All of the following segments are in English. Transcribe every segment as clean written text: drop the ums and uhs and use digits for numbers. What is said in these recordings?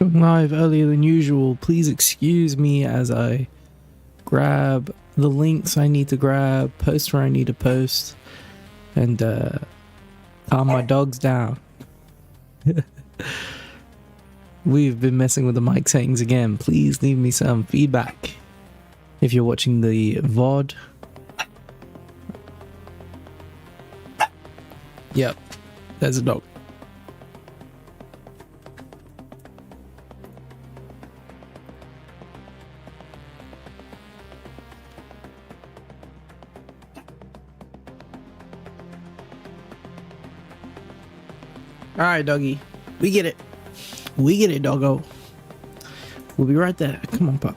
Going live earlier than usual. Please excuse me as I grab the links I need to grab, post where I need to post, and calm my dogs down. We've been messing with the mic settings again. Please leave me some feedback if you're watching the VOD. Yep, there's a dog. Alright, doggy. We get it. We get it, doggo. We'll be right there. Come on, pup.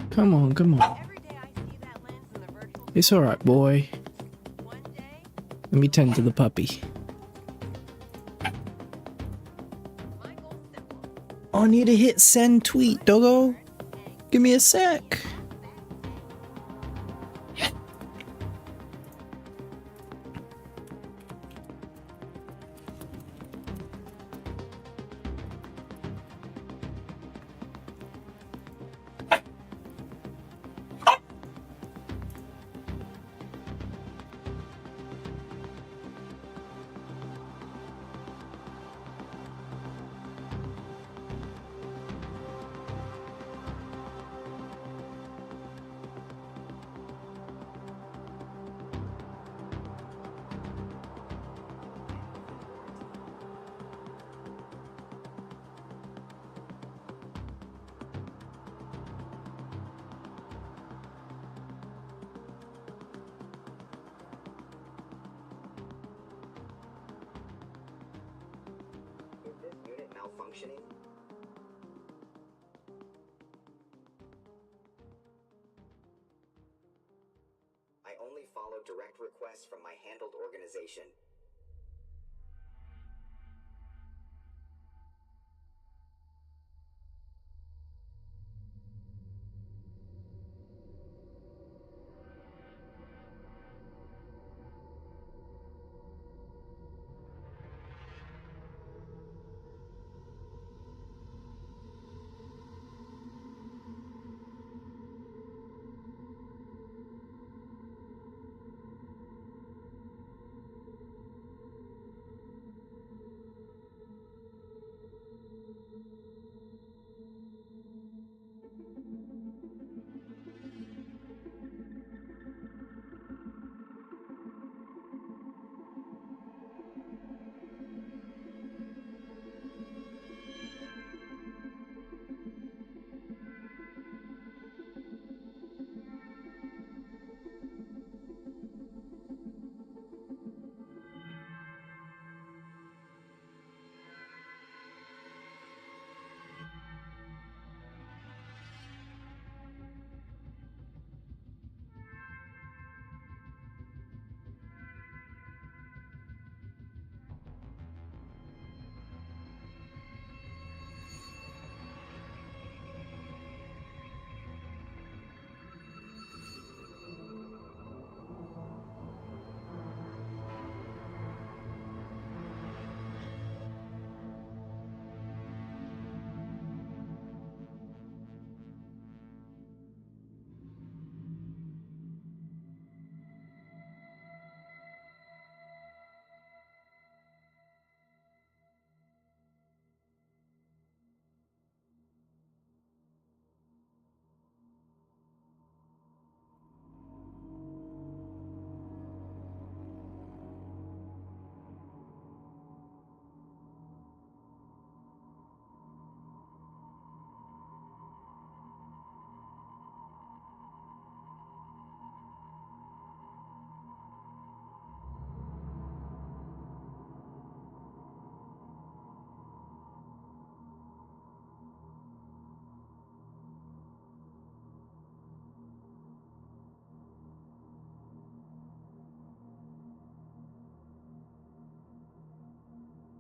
Come on, come on. It's alright, boy. Let me tend to the puppy. I need to hit send tweet, doggo. Give me a sec. Malfunctioning? I only follow direct requests from my handled organization.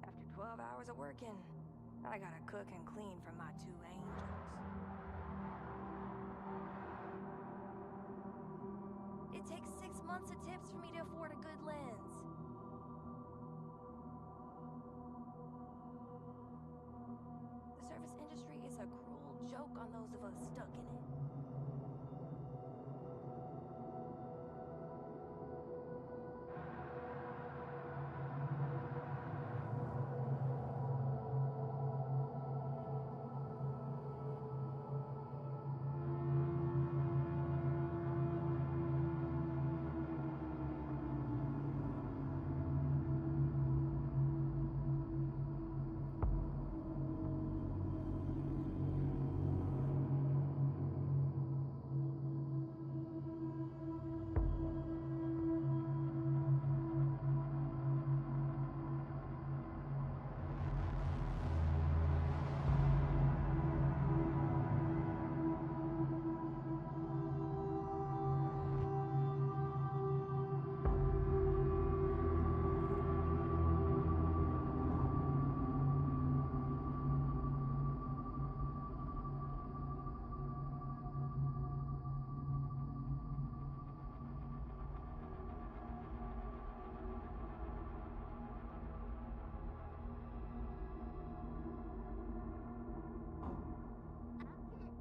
After 12 hours of working, I gotta cook and clean for my 2 angels. It takes 6 months of tips for me to afford a good lens. The service industry is a cruel joke on those of us stuck in it.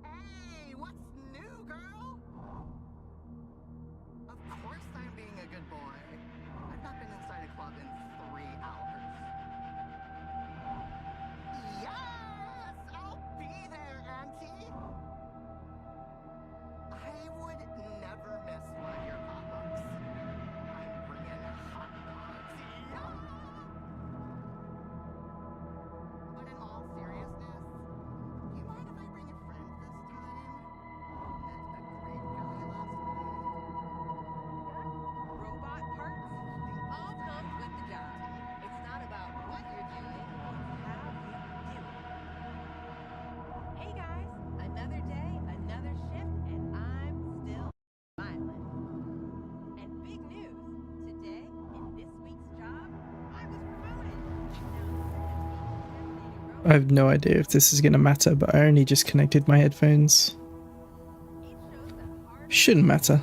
Hey, what's new, girl? Of course I'm being a good boy. I've not been inside a club in 3 hours. Yes! I'll be there, Auntie! I would never miss one of your potlucks. I'm bringing hot dogs. Yeah! But in all seriousness, do you mind if I bring a friend this time? Met a great guy last night. Robot parts? All comes with the job. It's not about what you're doing, it's how you do it. Hey guys, another day, another shift, and I'm still smiling. And big news, today, in this week's job, I was promoted. I have no idea if this is going to matter, but I only just connected my headphones. Shouldn't matter.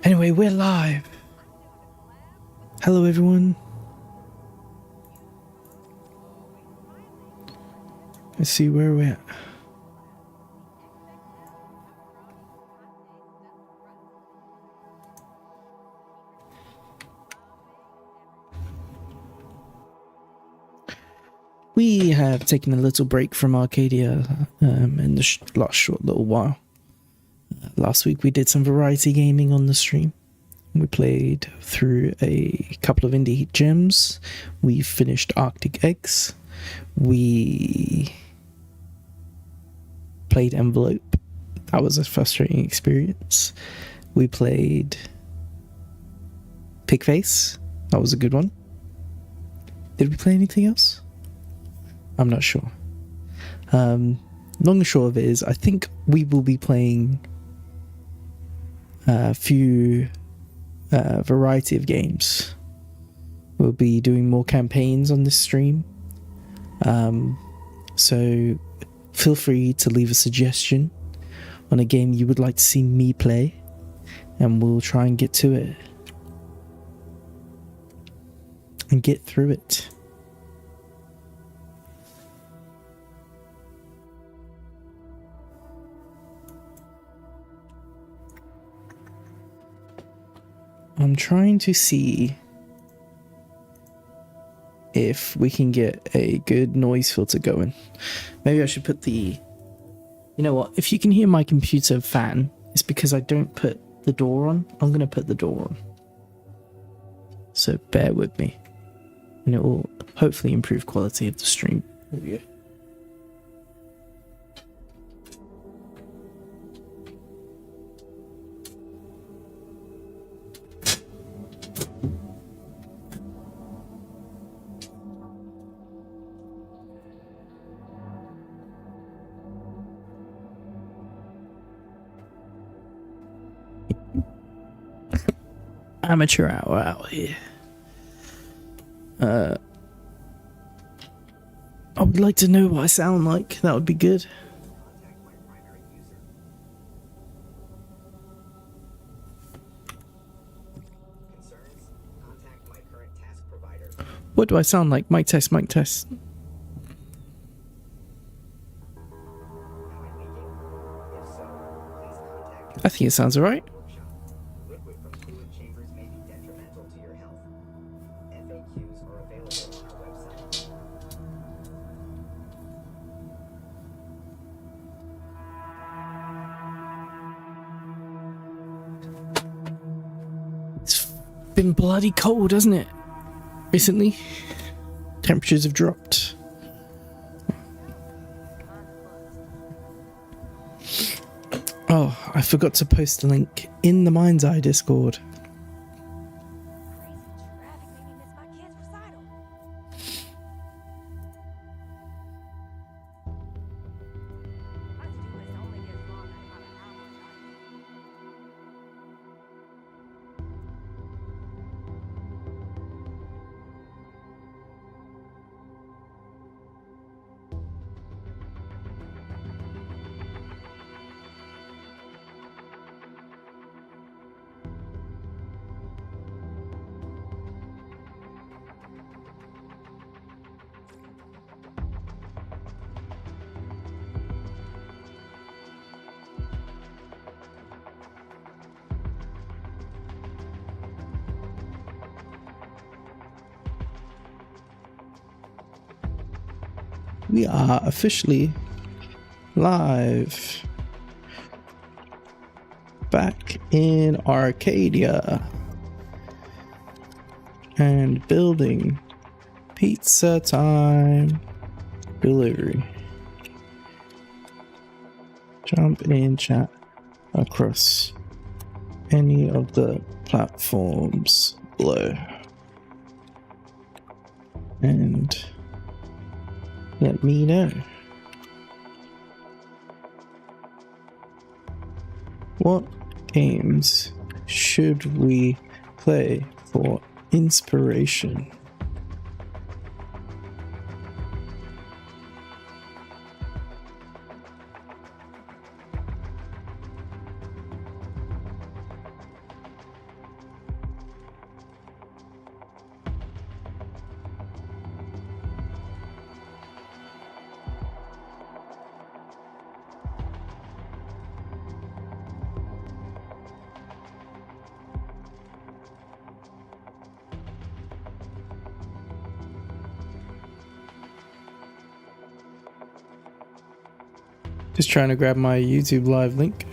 Anyway, we're live. Hello, everyone. Let's see where we're at. We have taken a little break from Arcadia in the last short little while. Last week we did some variety gaming on the stream. We played through a couple of indie gems. We finished Arctic Eggs. We played Envelope. That was a frustrating experience. We played Pigface. That was a good one. Did we play anything else? I'm not sure. Long and short of it is, I think we will be playing a few variety of games. We'll be doing more campaigns on this stream. So feel free to leave a suggestion on a game you would like to see me play, and we'll try and get to it and get through it. I'm trying to see if we can get a good noise filter going. Maybe I should put the... You know what? If you can hear my computer fan, it's because I don't put the door on. I'm going to put the door on. So bear with me. And it will hopefully improve quality of the stream. There we go. Amateur hour out here. I would like to know what I sound like. That would be good. Contact my primary user. Concerns? Contact my current task provider. What do I sound like? Mic test, mic test. Am I leaking? If so, please contact I think it sounds alright. workshop. Liquid from fluid chambers may be detrimental to your health. FAQs are available on our website. It's been bloody cold, hasn't it? Recently. Temperatures have dropped. Oh, I forgot to post a link in the MindsEye Discord. Crazy traffic made me miss my kid's recital. My to-do list only gets longer no matter how much I do. We are officially live. Back in Arcadia. And building. Pizza time. Delivery. Jump in chat across any of the platforms below. And let me know. What games should we play for inspiration? Just trying to grab my YouTube live link.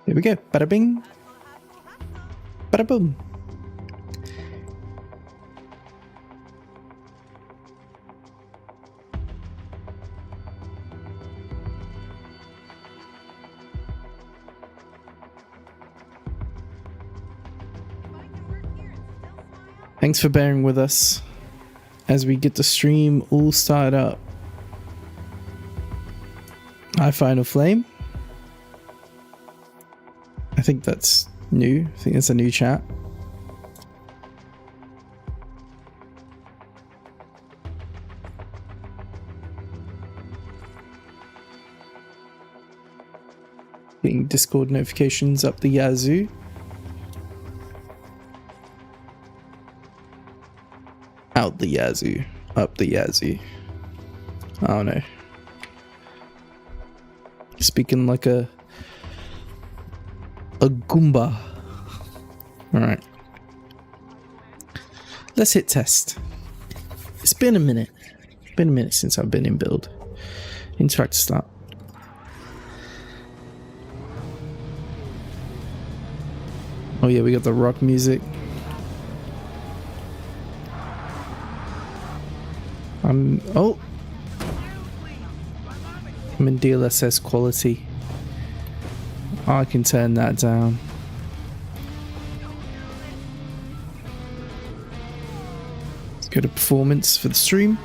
Here we go. Bada bing. Bada boom. Thanks for bearing with us as we get the stream all started up. Hi, Final Flame. I think that's new. I think that's a new chat. Getting Discord notifications up the yazoo. Out the yazoo. Up the yazoo. I don't know. Speaking like a Goomba. Alright. Let's hit test. It's been a minute. Been a minute since I've been in build. Interact to start. Oh yeah, we got the rock music. I'm in DLSS quality. I can turn that down. Let's go to performance for the stream.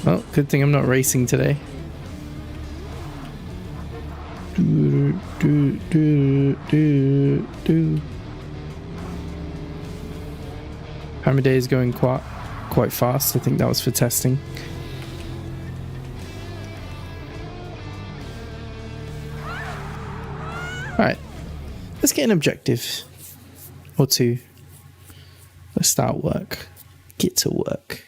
Well, good thing I'm not racing today. Hammer Day is going quite fast. I think that was for testing. Alright, let's get an objective or two. Let's start work. Get to work.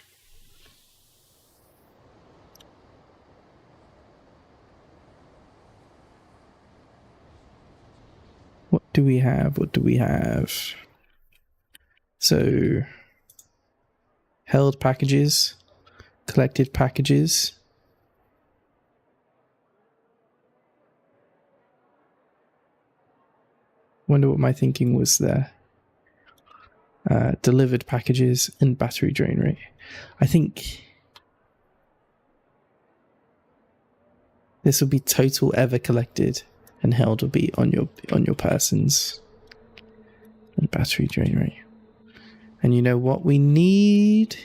What do we have? What do we have? So, held packages, collected packages. Wonder what my thinking was there. Delivered packages and battery drain rate. I think this will be total ever collected, and held will be on your persons. And battery drain rate. And you know what we need?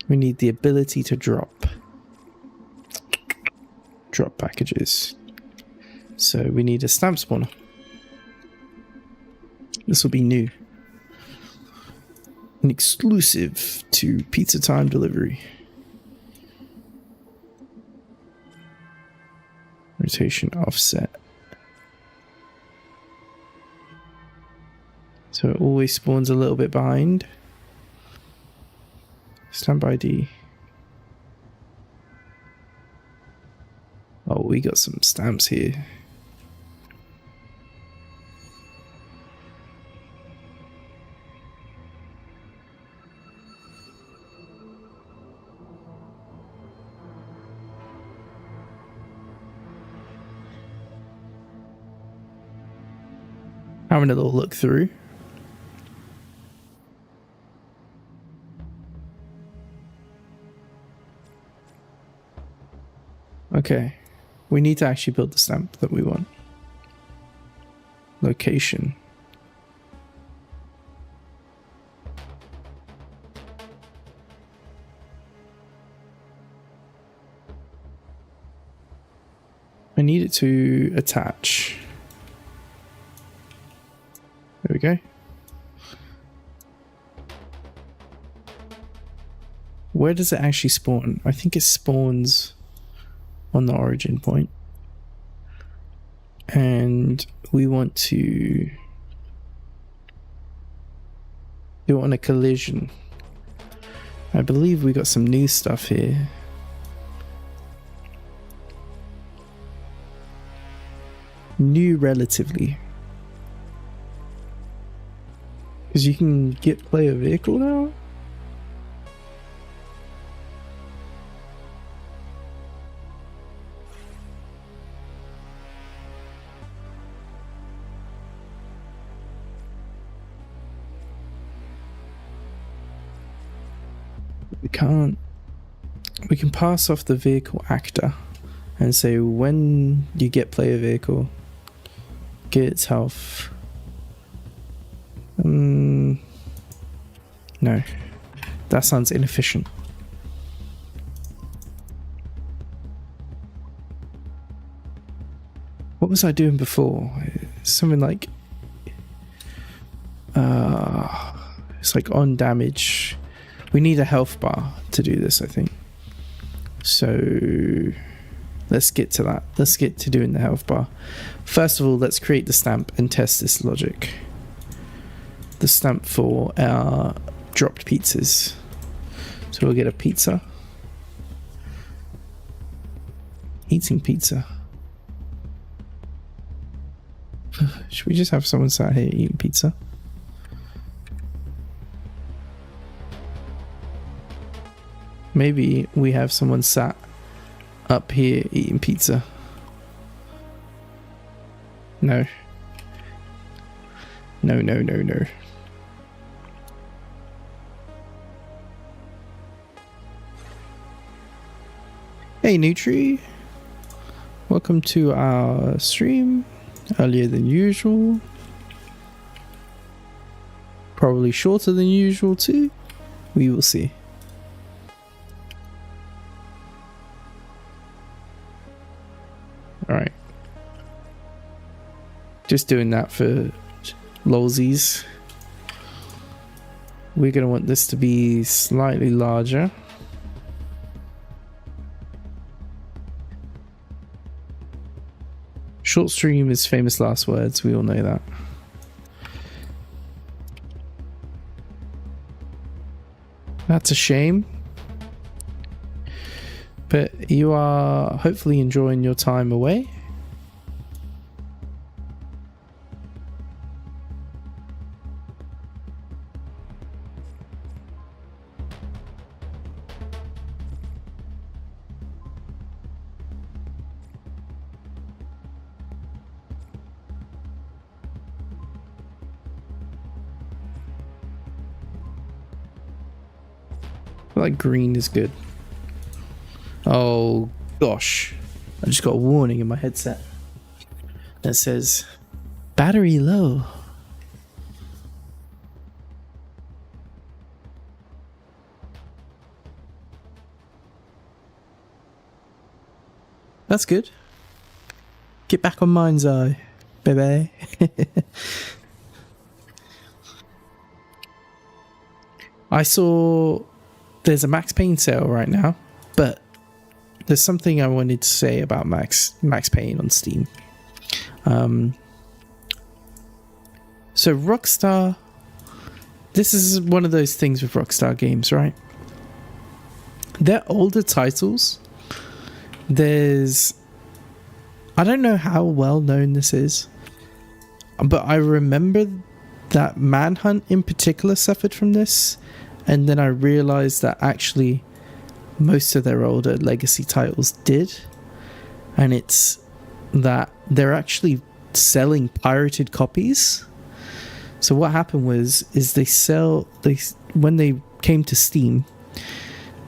We need the ability to drop packages. So we need a stamp spawner. This will be new. An exclusive to Pizza Time delivery. Rotation offset. So it always spawns a little bit behind. Stamp ID. Oh, we got some stamps here. Having a little look through. Okay, we need to actually build the stamp that we want. Location. I need it to attach. There we go. Where does it actually spawn? I think it spawns on the origin point. And we want to do it on a collision. I believe we got some new stuff here. New relatively. Because you can get player vehicle now? We can't. We can pass off the vehicle actor and say when you get player vehicle, get its health. No, that sounds inefficient. What was I doing before? Something like it's like on damage. We need a health bar to do this, I think. So let's get to that. Let's get to doing the health bar. First of all, let's create the stamp and test this logic. The stamp for our dropped pizzas. So we'll get a pizza. Eating pizza. Should we just have someone sat here eating pizza? Maybe we have someone sat up here eating pizza. No. No, no, no, no. Hey Nutri, welcome to our stream. Earlier than usual. Probably shorter than usual too. We will see. Just doing that for lolsies. We're going to want this to be slightly larger. Short stream is famous last words. We all know that. That's a shame. But you are hopefully enjoying your time away. I feel like green is good. Oh gosh, I just got a warning in my headset that says battery low. That's good. Get back on MindsEye, baby. I saw there's a Max Payne sale right now, but there's something I wanted to say about Max Payne on Steam. So Rockstar, this is one of those things with Rockstar games, right? They're older titles. I don't know how well known this is, but I remember that Manhunt in particular suffered from this, and then I realized that actually most of their older legacy titles did, and it's that they're actually selling pirated copies. So what happened was when they came to Steam,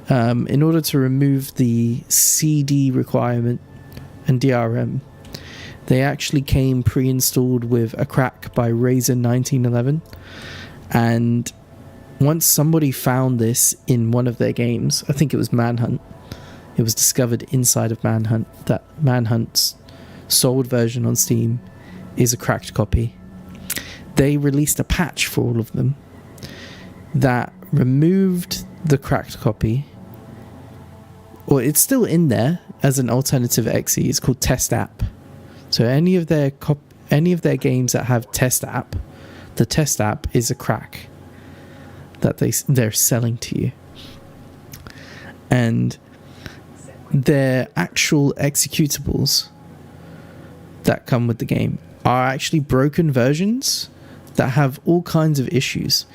in order to remove the CD requirement and DRM, they actually came pre-installed with a crack by Razer 1911, and once somebody found this in one of their games, I think it was Manhunt, it was discovered inside of Manhunt that Manhunt's sold version on Steam is a cracked copy. They released a patch for all of them that removed the cracked copy, or it's still in there as an alternative exe. It's called Test App. So any of their games that have Test App, the Test App is a crack that they're selling to you, and their actual executables that come with the game are actually broken versions that have all kinds of issues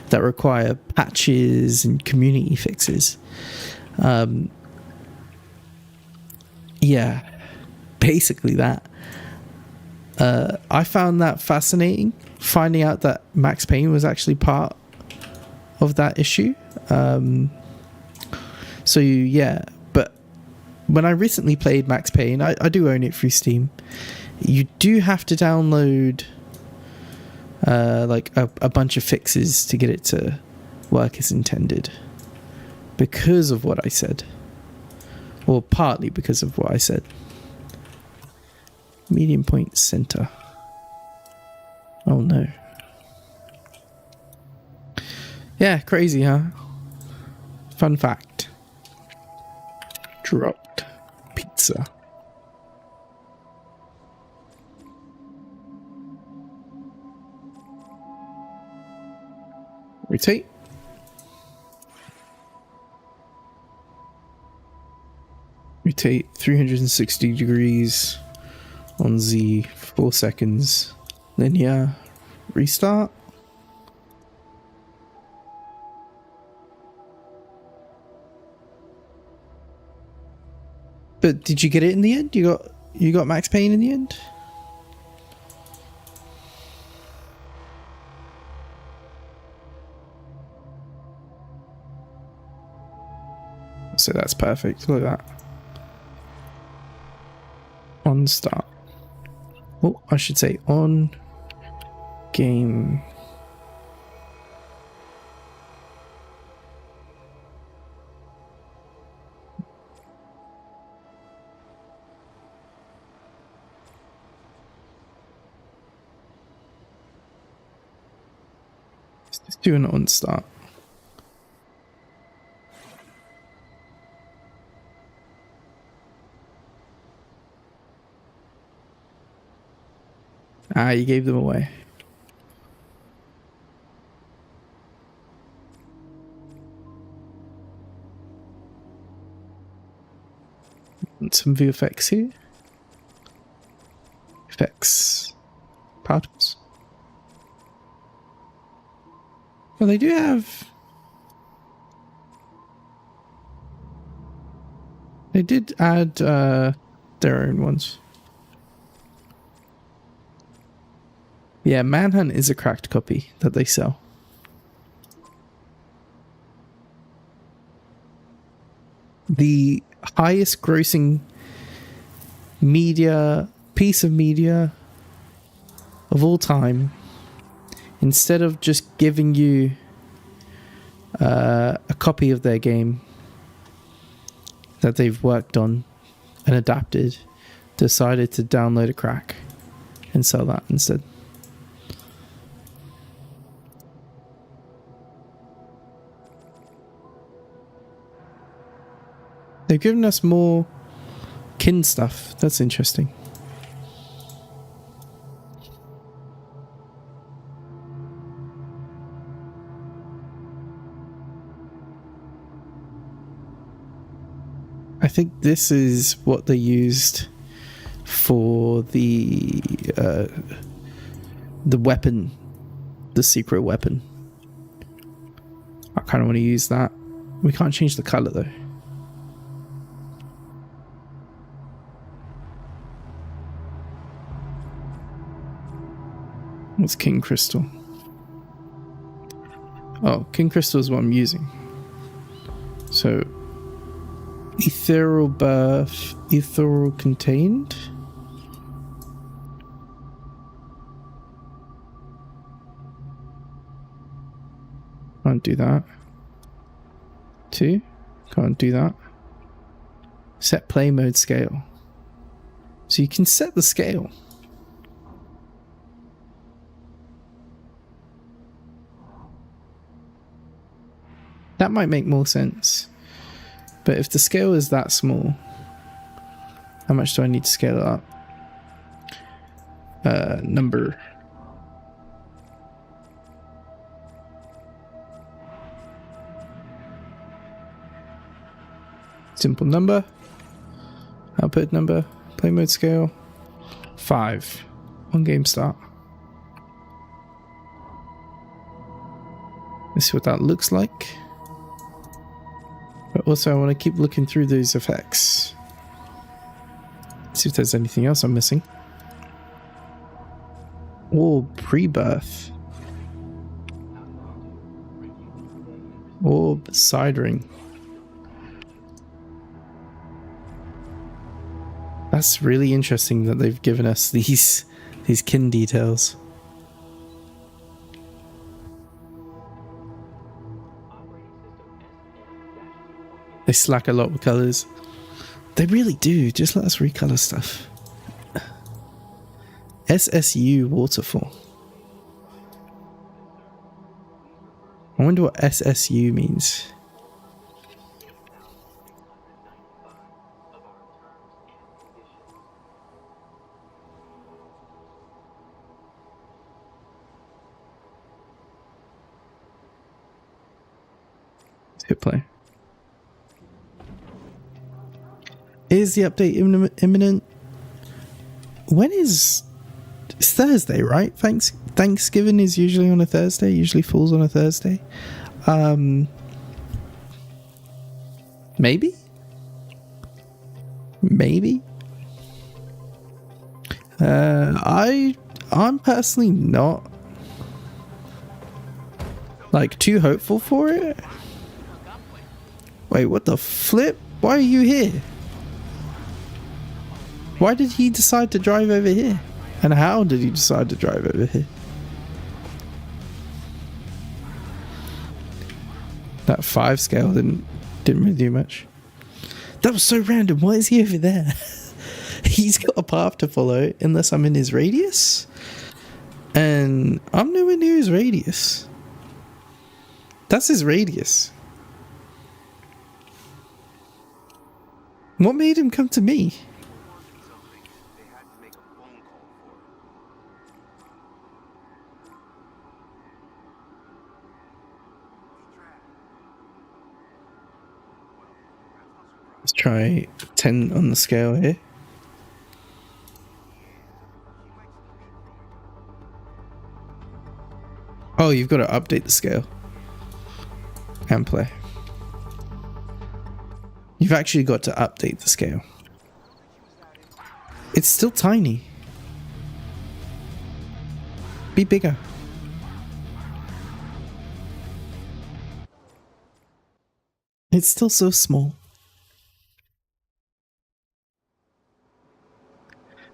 that require patches and community fixes. Yeah, basically that. I found that fascinating, finding out that Max Payne was actually part of that issue. So yeah, but when I recently played Max Payne, I do own it through Steam. You do have to download like a bunch of fixes to get it to work as intended, because of what I said, or partly because of what I said. Medium point center. Oh no. Yeah, crazy, huh? Fun fact. Dropped pizza. Rotate. Rotate 360 degrees on Z, 4 seconds. Linear. Restart. But did you get it in the end? You got Max Payne in the end? So that's perfect. Look at that. On start. Oh, I should say on game. Do an on start. Ah, you gave them away. And some VFX here. Effects. Particles. Well, they do have... They did add their own ones. Yeah, Manhunt is a cracked copy that they sell. The highest grossing piece of media of all time, instead of just giving you a copy of their game that they've worked on and adapted, decided to download a crack and sell that instead. They've given us more kin stuff. That's interesting. I think this is what they used for the weapon, the secret weapon. I kind of want to use that. We can't change the color though. What's King Crystal? Oh, King Crystal is what I'm using. So, ethereal birth, ethereal contained. Can't do that. 2. Can't do that. Set play mode scale. So you can set the scale. That might make more sense. But if the scale is that small, how much do I need to scale it up? Number. Simple number. Output number. Play mode scale. 5. On game start. Let's see what that looks like. But also I want to keep looking through those effects. See if there's anything else I'm missing. Or pre-birth. Or side ring. That's really interesting that they've given us these kin details. They slack a lot with colors. They really do. Just let us recolor stuff. SSU waterfall. I wonder what SSU means. Let's hit play. Is the update imminent? When is... It's Thursday, right? Thanksgiving is usually on a Thursday. Usually falls on a Thursday. Maybe? Maybe? I'm personally not like too hopeful for it. Wait, what the flip? Why are you here? Why did he decide to drive over here? And how did he decide to drive over here? That 5 scale didn't really do much. That was so random. Why is he over there? He's got a path to follow unless I'm in his radius. And I'm nowhere near his radius. That's his radius. What made him come to me? Something they had to make a phone call for. Let's try 10 on the scale here. Oh, you've got to update the scale and play. You've actually got to update the scale. It's still tiny. Be bigger. It's still so small.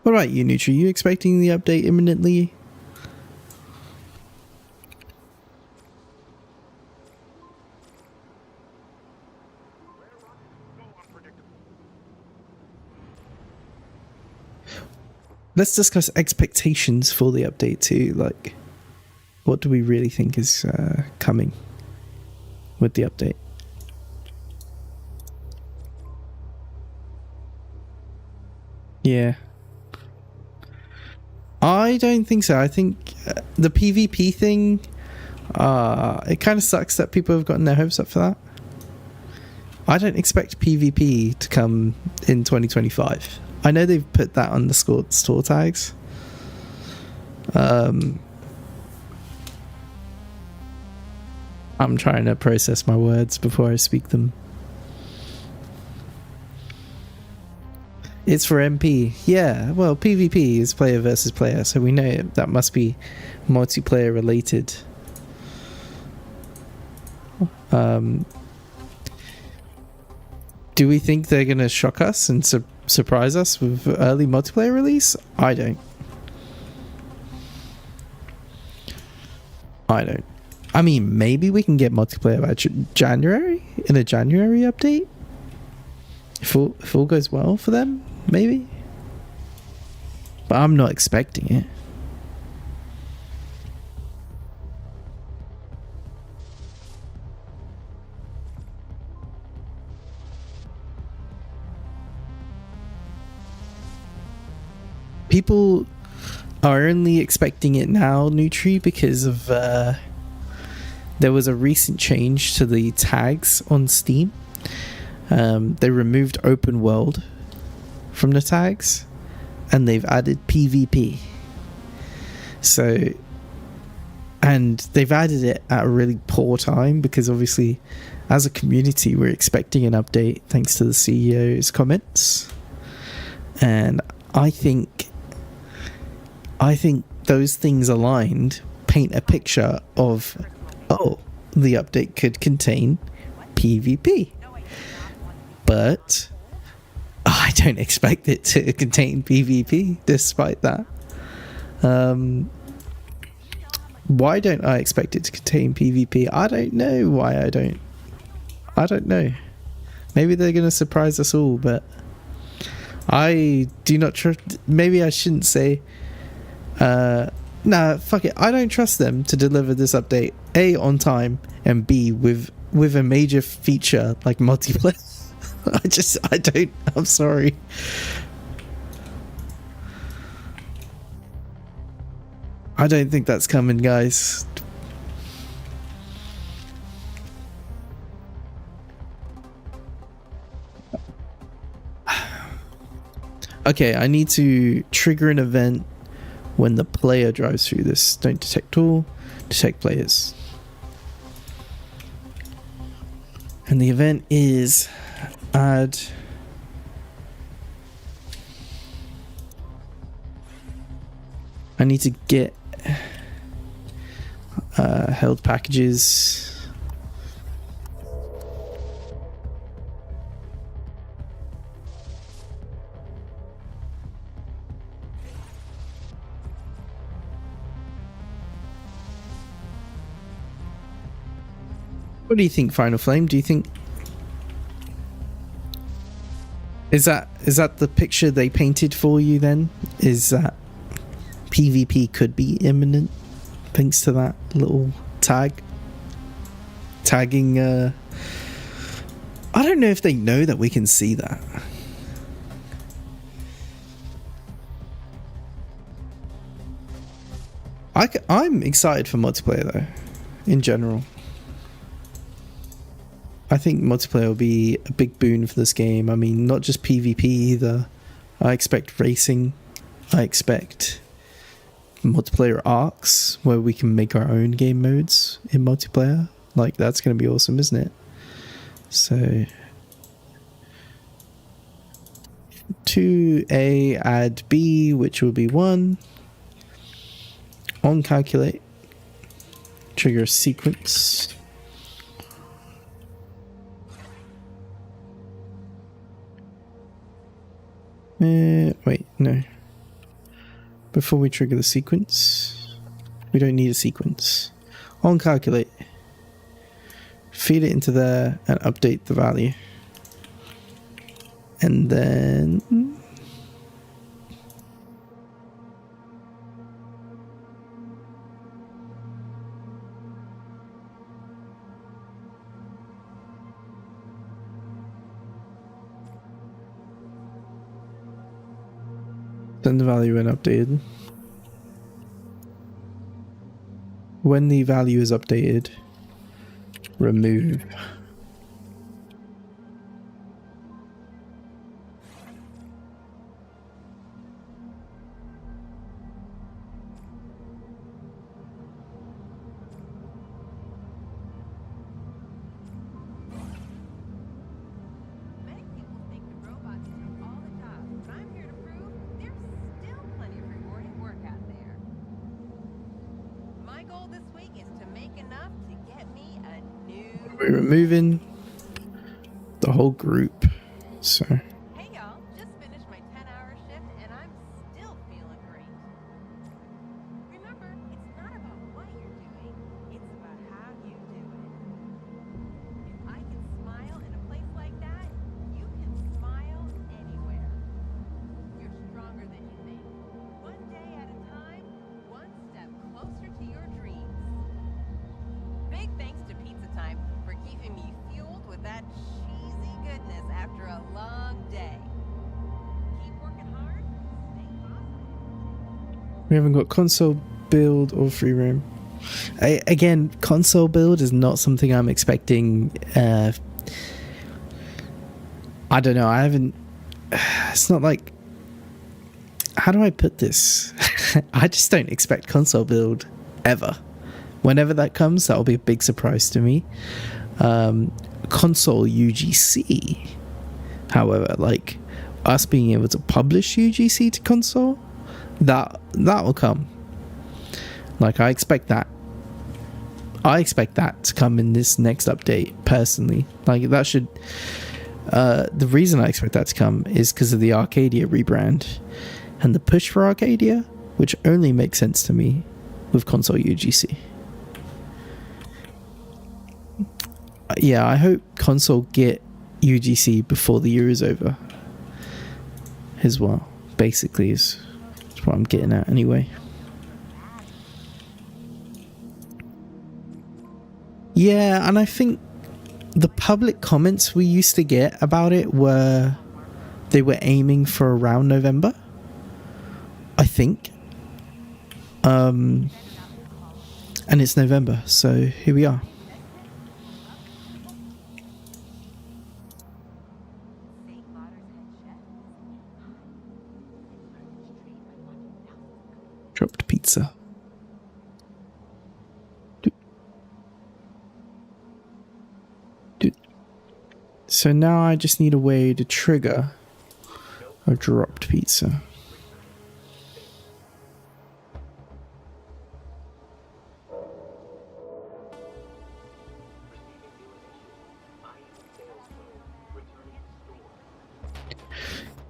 What about you, Nutri? You expecting the update imminently? Let's discuss expectations for the update too. Like, what do we really think is coming with the update? Yeah. I don't think so. I think the PvP thing, it kind of sucks that people have gotten their hopes up for that. I don't expect PvP to come in 2025. I know they've put that on the store tags. I'm trying to process my words before I speak them. It's for MP. Yeah, well, PvP is player versus player, so we know that must be multiplayer related. Do we think they're going to shock us and surprise us with early multiplayer release? I don't. I mean, maybe we can get multiplayer by January, in a January update? If all goes well for them, maybe? But I'm not expecting it. People are only expecting it now, Nutri, because of there was a recent change to the tags on Steam. They removed open world from the tags and they've added PvP. So, and they've added it at a really poor time because obviously as a community we're expecting an update thanks to the CEO's comments. And I think those things aligned paint a picture of, oh, the update could contain PvP. But I don't expect it to contain PvP despite that. Why don't I expect it to contain PvP? I don't know why I don't. I don't know. Maybe they're going to surprise us all, but I do not trust. Maybe I shouldn't say. Nah, fuck it. I don't trust them to deliver this update, A, on time, and B, with a major feature like multiplayer. I don't. I'm sorry. I don't think that's coming, guys. Okay, I need to trigger an event when the player drives through this. Don't detect all, detect players. And the event is add I need to get held packages. What do you think, Final Flame? Do you think is that the picture they painted for you then? Is that PvP could be imminent thanks to that little tag tagging. I don't know if they know that we can see that. I'm excited for multiplayer though, in general. I think multiplayer will be a big boon for this game. I mean, not just PvP either. I expect racing. I expect multiplayer arcs where we can make our own game modes in multiplayer. Like, that's going to be awesome, isn't it? So 2A add B, which will be 1. On calculate. Trigger sequence. Wait, no. Before we trigger the sequence, we don't need a sequence. On calculate. Feed it into there and update the value. And then the value when updated. When the value is updated, remove. Many people think the robots do all the jobs, but I'm here to prove there's still plenty of rewarding work out there. My goal this week is to make enough to get me a new... We're removing the whole group. So Hey y'all, just finished my 10-hour shift and I'm still feeling great. Remember, it's not about what you're doing, it's about how you do it. If I can smile in a place like that, you can smile anywhere. You're stronger than you think. One day at a time, one step closer to your dreams. Big thanks to Pizza Time for keeping me fueled with that cheesy goodness after a long day. Keep working hard, stay positive. we haven't got console build or free roam. Again, console build is not something I'm expecting. I don't know. I haven't. It's not like. How do I put this? I just don't expect console build ever. Whenever that comes, that'll be a big surprise to me. Console UGC, however, like us being able to publish UGC to console, that will come. Like, I expect that. I expect that to come in this next update, personally. Like, that should... the reason I expect that to come is because of the Arcadia rebrand and the push for Arcadia, which only makes sense to me with console UGC. Yeah, I hope console get UGC before the year is over as well. Basically, is what I'm getting at anyway. Yeah, and I think the public comments we used to get about it were they were aiming for around November, I think. And it's November, so here we are. Dropped pizza. So now I just need a way to trigger a dropped pizza.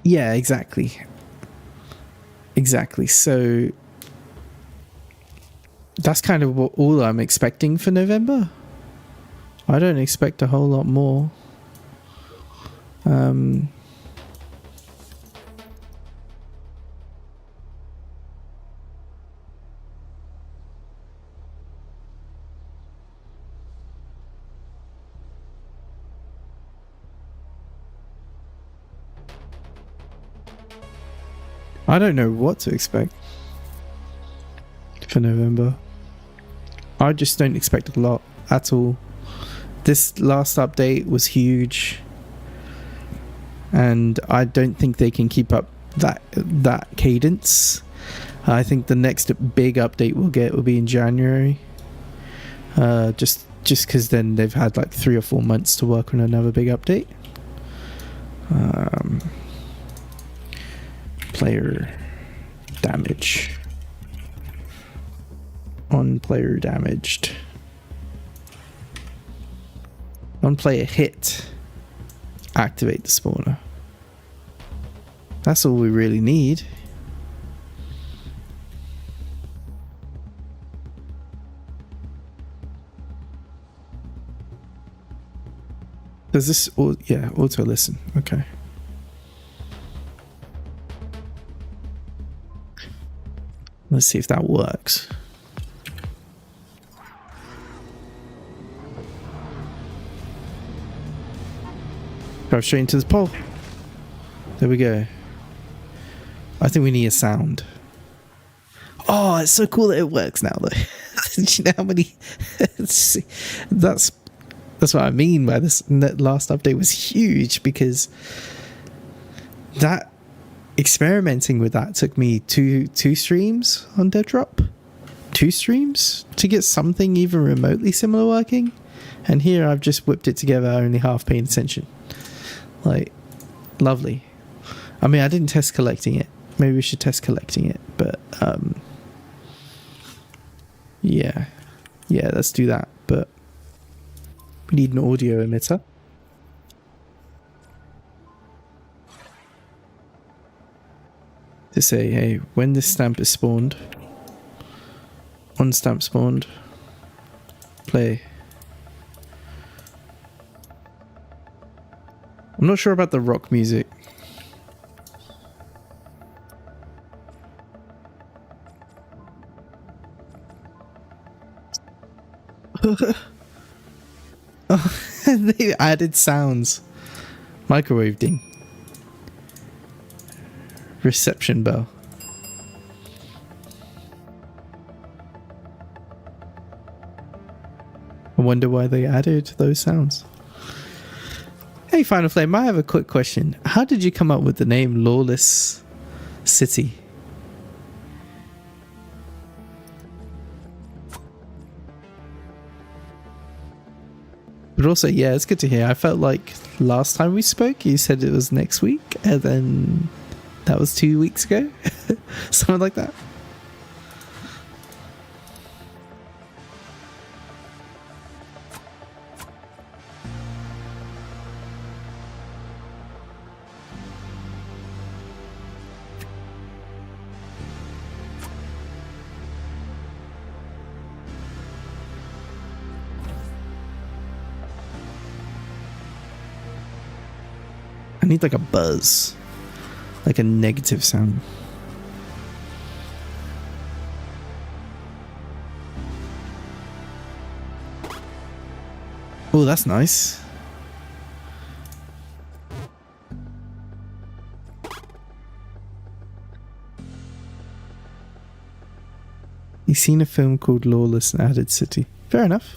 Yeah, exactly. Exactly. So that's kind of all I'm expecting for November. I don't expect a whole lot more. I don't know what to expect for November. I just don't expect a lot at all. This last update was huge, and I don't think they can keep up that cadence. I think the next big update we'll get will be in January. Just because then they've had like 3 or 4 months to work on another big update. Player damage. On player damaged. On player hit. Activate the spawner. That's all we really need. Does this... yeah, auto listen. Okay. Let's see if that works. Drive straight into this pole. There we go. I think we need a sound. Oh, it's so cool that it works now, though. Do you know how many... That's what I mean by this. That last update was huge, because that experimenting with that took me two streams on Dead Drop. 2 streams to get something even remotely similar working, and here I've just whipped it together, only half paying attention. Like, lovely. I mean, I didn't test collecting it. Maybe we should test collecting it, but yeah, let's do that. But we need an audio emitter. To say, hey, when this stamp is spawned, on stamp spawned, play. I'm not sure about the rock music. Oh, they added sounds. Microwave ding. Reception bell. I wonder why they added those sounds. Hey, Final Flame, I have a quick question. How did you come up with the name Lawless City? But also, yeah, it's good to hear. I felt like last time we spoke, you said it was next week, and then that was 2 weeks ago. Something like that. I need like a buzz, like a negative sound. Oh, that's nice. You've seen a film called Lawless and Added City. Fair enough.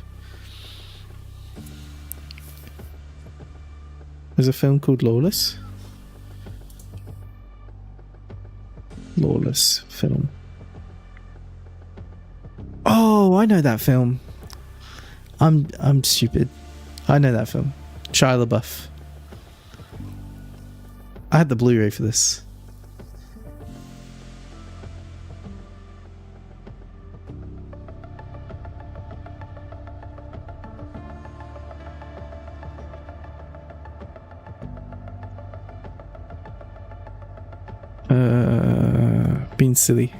There's a film called Lawless. Lawless film. Oh, I know that film. I'm stupid. I know that film. Shia LaBeouf. I had the Blu-ray for this. Being silly.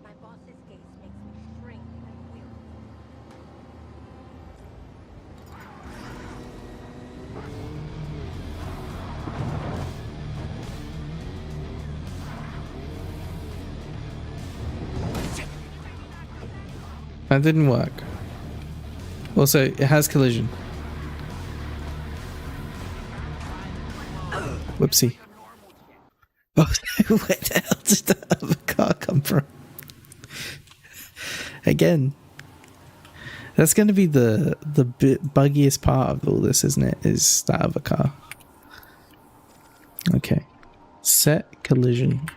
My boss's gaze makes me shrink and weary. That didn't work. Also, it has collision. Whoopsie. Oh, where the hell did that other car come from? Again, that's going to be the buggiest part of all this, isn't it? Is that other car. Okay. Set collision.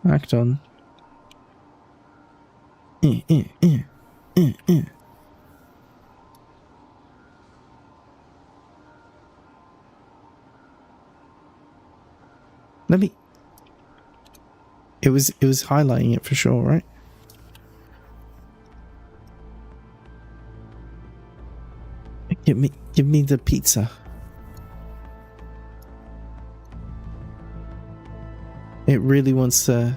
Act on. Let me. It was highlighting it for sure, right? Give me the pizza. It really wants to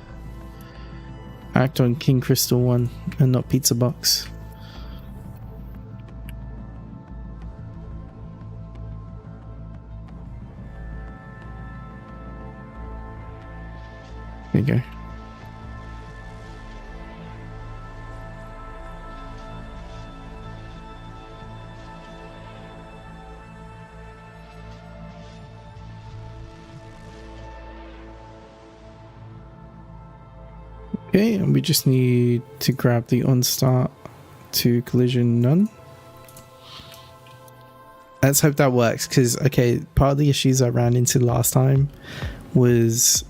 act on King Crystal 1 and not Pizza Box. There you go. Okay, and we just need to grab the on start to collision none. Let's hope that works, because okay, part of the issues I ran into last time was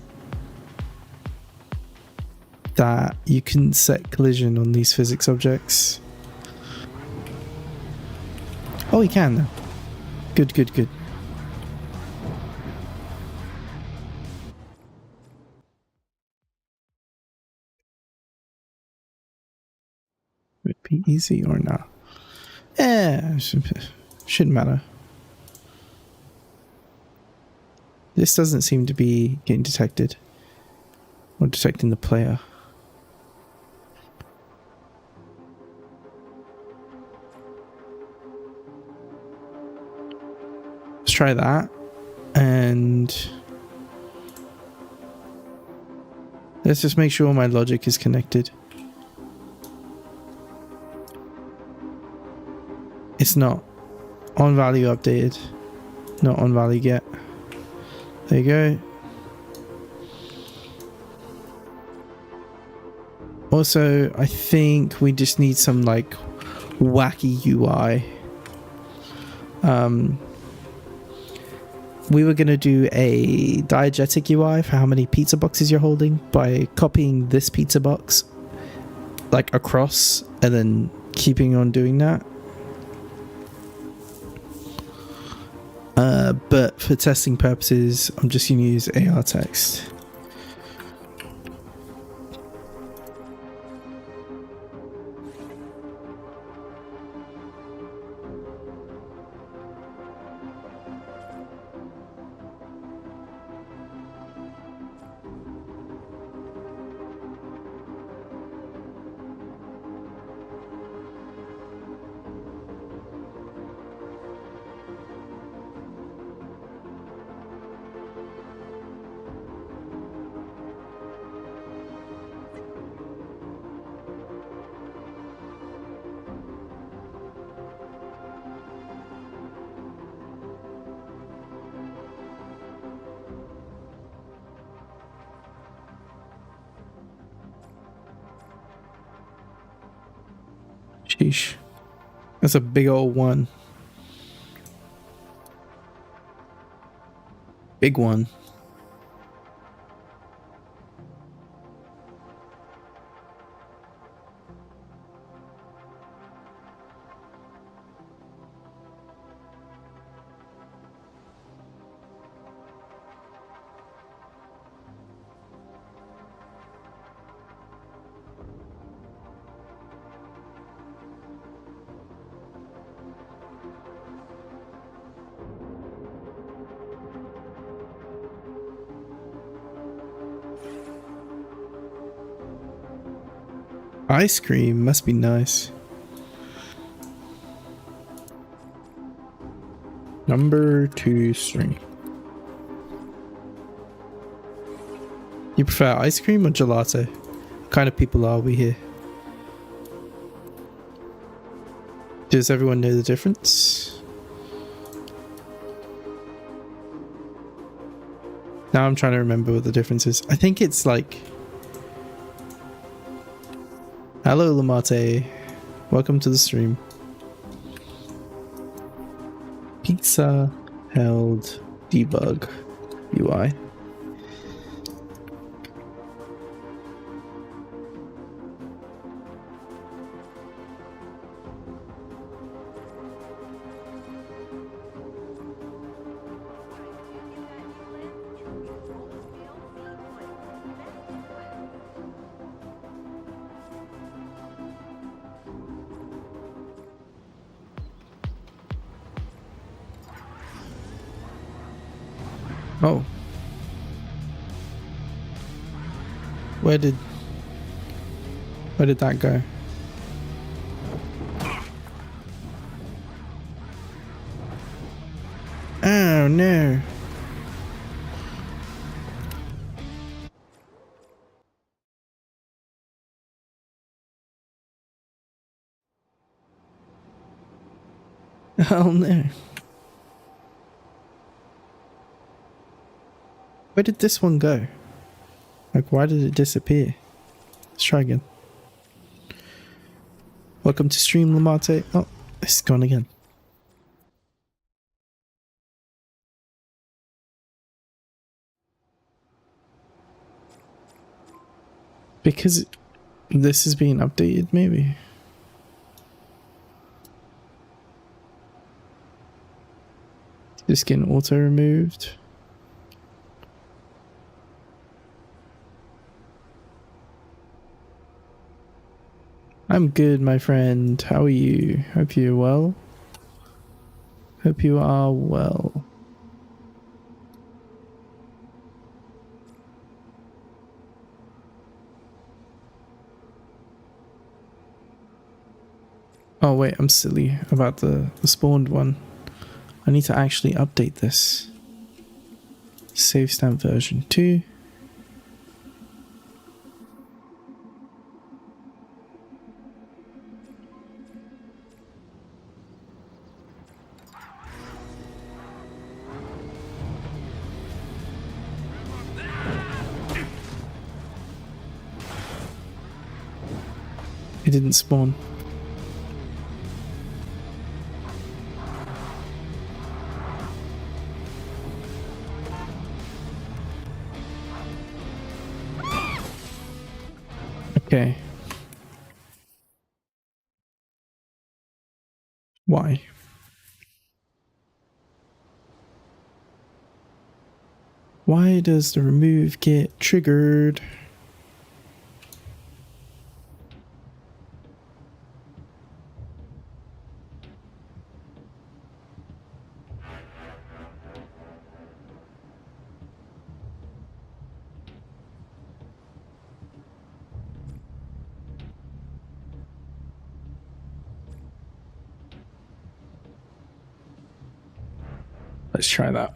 that you couldn't set collision on these physics objects. Oh, you can now. Good, good, good. Would it be easy or not? Shouldn't matter. This doesn't seem to be getting detected or detecting the player. Let's try that, and let's just make sure my logic is connected. It's not. On value updated. Not on value get. There you go. Also, I think we just need some like wacky UI. We were going to do a diegetic UI for how many pizza boxes you're holding by copying this pizza box like across and then keeping on doing that. But for testing purposes, I'm just going to use AR text. Sheesh. That's a big old one. Big one. Ice cream must be nice. Number 2 string. You prefer ice cream or gelato? What kind of people are we here? Does everyone know the difference? Now I'm trying to remember what the difference is. I think it's like... Hello, Lamate. Welcome to the stream. Pizza held debug UI. Oh. Where did that go? Oh no. Oh no. Where did this one go? Like, why did it disappear? Let's try again. Welcome to stream, Lamate. Oh, it's gone again. Because this is being updated, maybe. Just getting auto removed. I'm good, my friend. How are you? Hope you're well. Hope you are well. Oh wait, I'm silly about the spawned one. I need to actually update this. Save stamp version 2. It didn't spawn. Okay. Why? Why does the remove get triggered? Let's try that.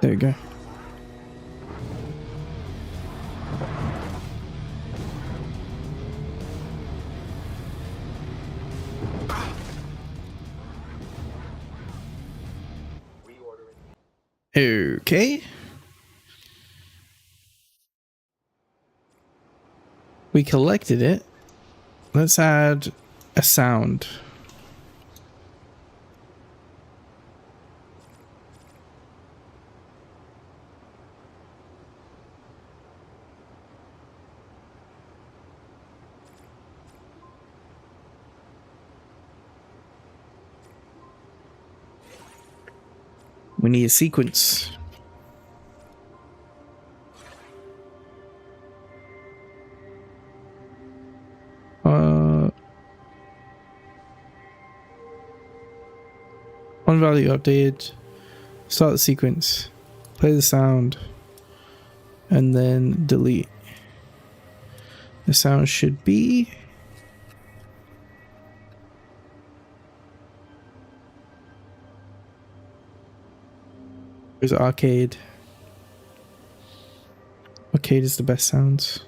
There you go. Okay. We collected it. Let's add a sound. We need a sequence. On value updated. Start the sequence. Play the sound. And then delete. The sound should be... There's arcade. Arcade is the best sounds.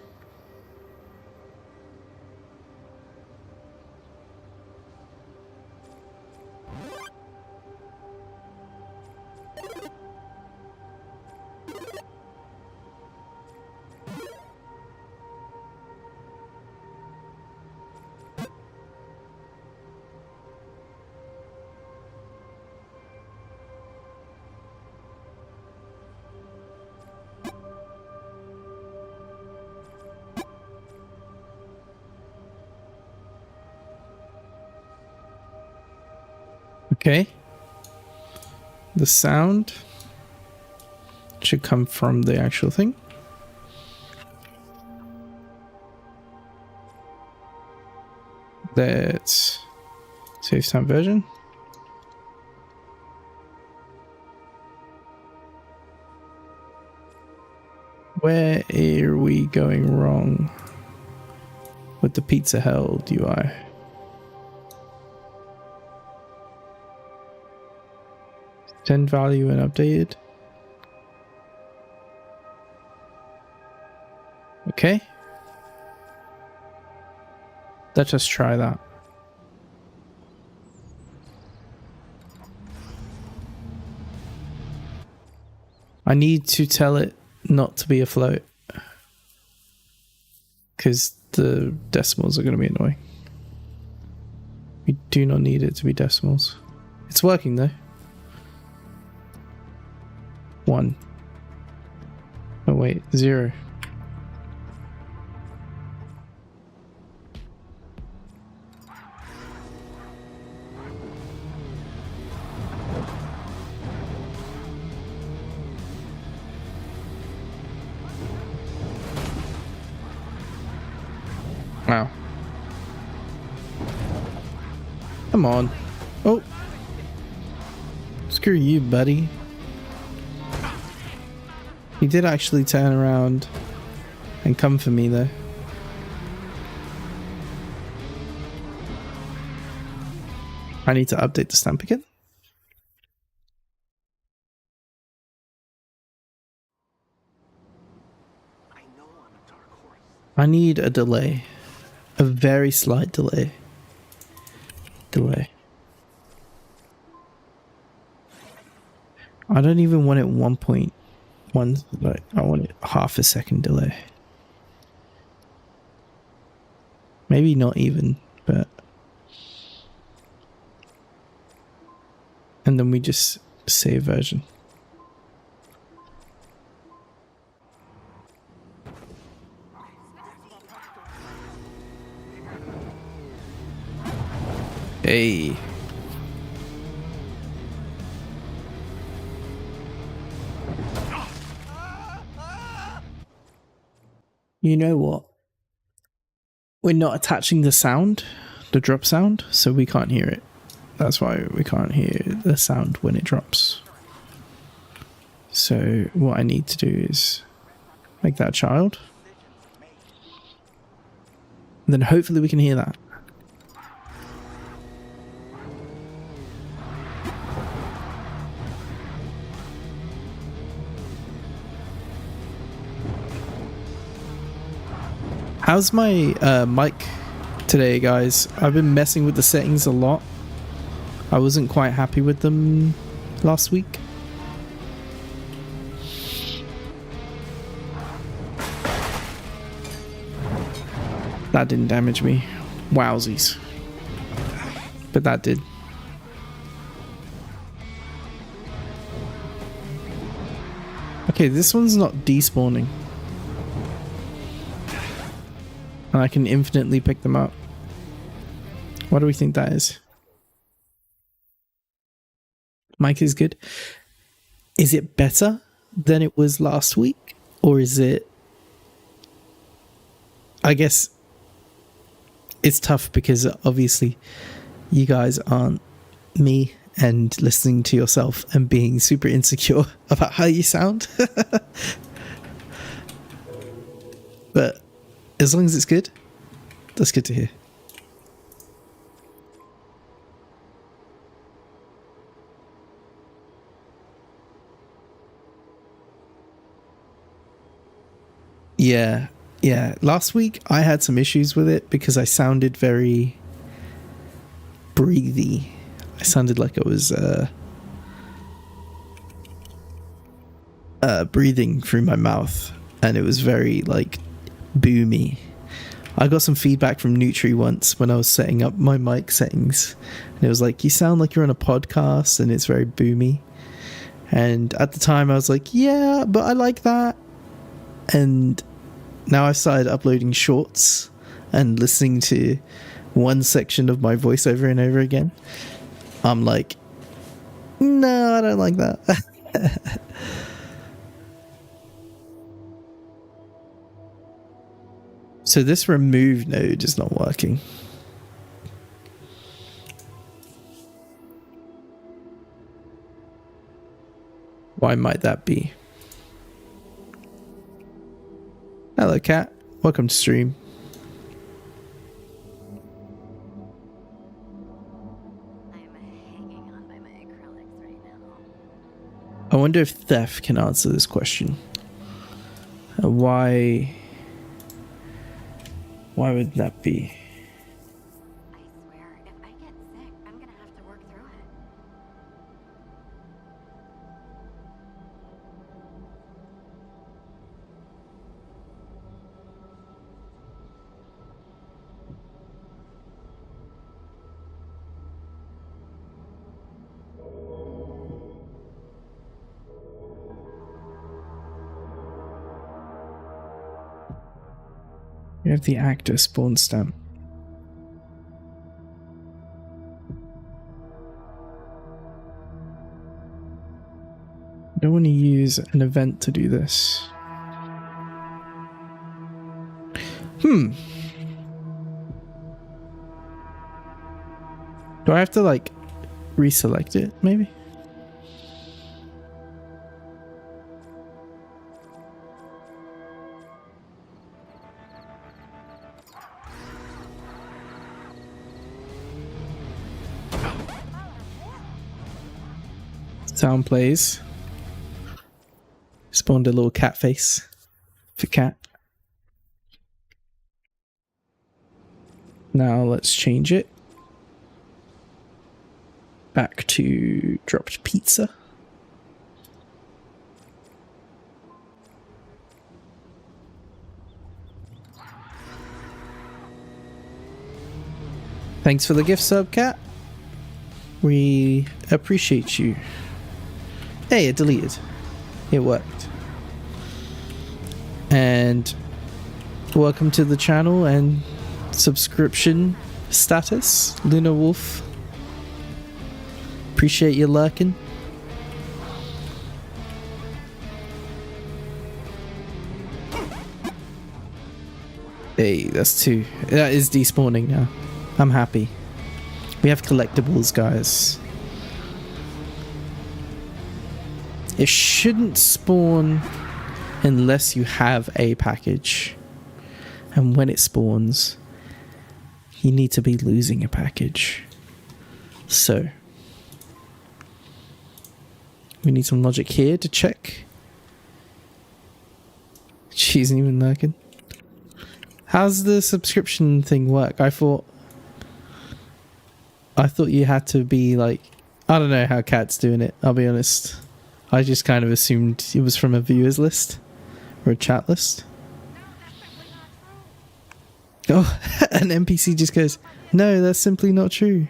Okay. The sound should come from the actual thing. That's save time version. Where are we going wrong with the Pizza Hell UI? Send value and updated. Okay. Let's just try that. I need to tell it not to be a float, because the decimals are going to be annoying. We do not need it to be decimals. It's working though. 1. Oh wait, 0. Wow. Come on. Oh. Screw you, buddy. He did actually turn around and come for me though. I need to update the stamp again. I need a delay. A very slight delay. I don't even want it 1.1, like I want it half a second delay. Maybe not even, but and then we just save version. Hey. You know what? We're not attaching the sound, the drop sound, so we can't hear it. That's why we can't hear the sound when it drops. So what I need to do is make that a child. And then hopefully we can hear that. How's my mic today, guys? I've been messing with the settings a lot. I wasn't quite happy with them last week. That didn't damage me. Wowsies. But that did. Okay, this one's not despawning. And I can infinitely pick them up. What do we think that is? Mic is good. Is it better than it was last week? Or is it... I guess it's tough because obviously you guys aren't me and listening to yourself and being super insecure about how you sound. But as long as it's good, that's good to hear. Yeah, yeah. Last week I had some issues with it because I sounded very breathy. I sounded like I was breathing through my mouth, and it was very like boomy. I got some feedback from Nutri once when I was setting up my mic settings, and it was like, you sound like you're on a podcast and it's very boomy. And at the time I was like, yeah, but I like that. And now I've started uploading shorts and listening to one section of my voice over and over again. I'm like, no, I don't like that. So this remove node is not working. Why might that be? Hello, Cat. Welcome to stream. I'm hanging on by my acrylics right now. I wonder if Theft can answer this question. Why would that be? I swear, if I get sick, I'm gonna have to work through it. You have the actor spawn stamp. I don't want to use an event to do this. Do I have to like reselect it maybe? Sound plays. Spawned a little cat face for Cat. Now let's change it back to dropped pizza. Thanks for the gift sub, Cat. We appreciate you. Hey, it deleted. It worked. And welcome to the channel and subscription status, Luna Wolf. Appreciate you lurking. Hey, that's 2. That is despawning now. I'm happy. We have collectibles, guys. It shouldn't spawn unless you have a package. And when it spawns, you need to be losing a package. So, we need some logic here to check. She isn't even lurking. How's the subscription thing work? I thought you had to be like, I don't know how Cat's doing it, I'll be honest. I just kind of assumed it was from a viewers list or a chat list. Oh, an NPC just goes, no, that's simply not true.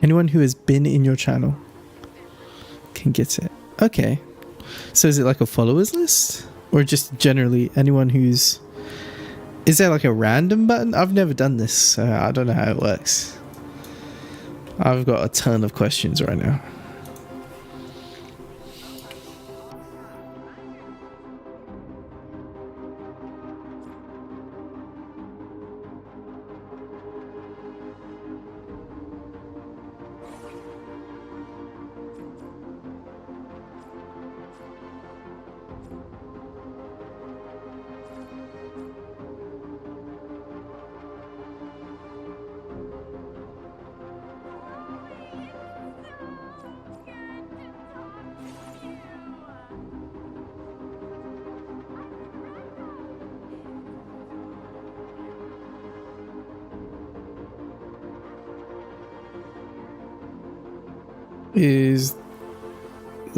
Anyone who has been in your channel can get it. Okay. So is it like a followers list? Or just generally anyone who's... Is there like a random button? I've never done this, so I don't know how it works. I've got a ton of questions right now. Is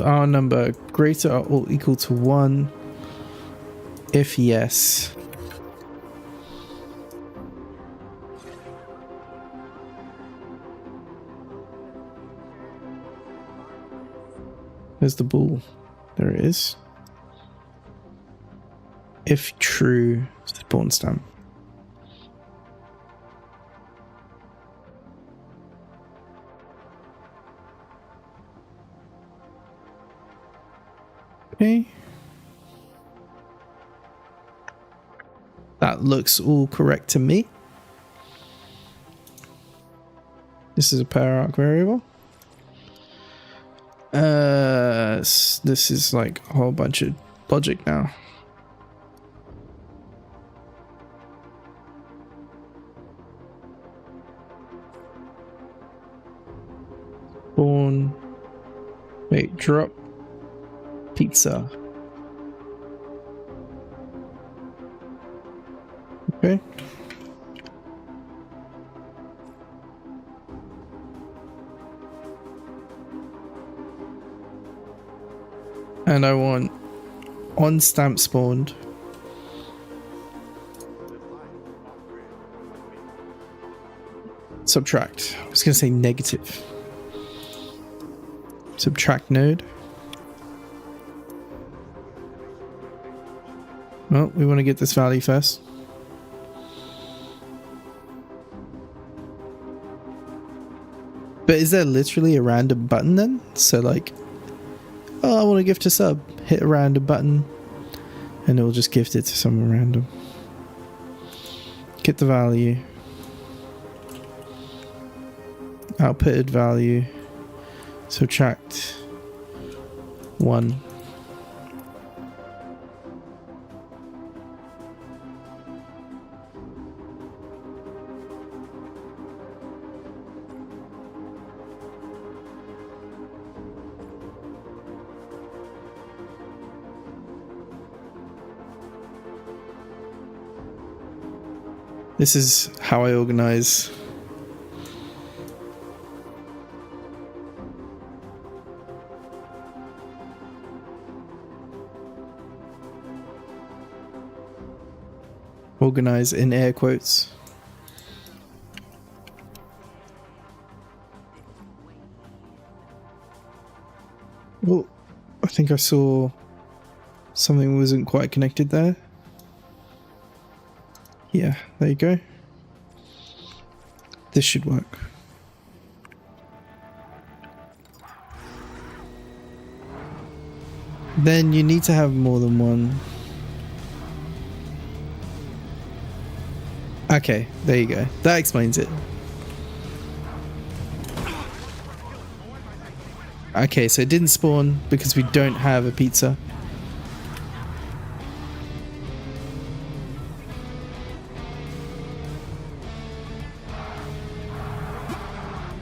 our number greater or equal to 1? If yes, where's the ball? There it is. If true, spawn stamp. Okay. That looks all correct to me. This is a pair arc variable. This is like a whole bunch of logic now. Spawn. Wait, drop pizza. Okay. And I want on stamp spawned. Subtract. I was going to say negative. Subtract node. Well, we want to get this value first. But is there literally a random button then? So like, oh, I want to gift a sub. Hit a random button and it will just gift it to someone random. Get the value. Outputted value. Subtract 1. This is how I organize. Organize in air quotes. Oh, I think I saw something wasn't quite connected there. Yeah, there you go. This should work. Then you need to have more than one. Okay, there you go. That explains it. Okay, so it didn't spawn because we don't have a pizza.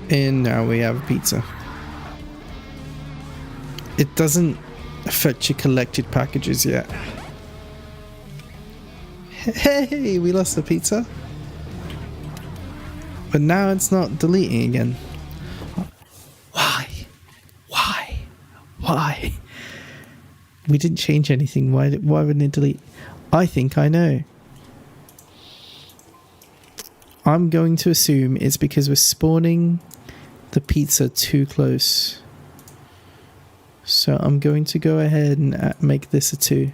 And now we have a pizza. It doesn't affect your collected packages yet. Hey, we lost the pizza. But now it's not deleting again. Why? Why? Why? We didn't change anything. Why wouldn't it delete? I think I know. I'm going to assume it's because we're spawning the pizza too close. So I'm going to go ahead and make this a 2.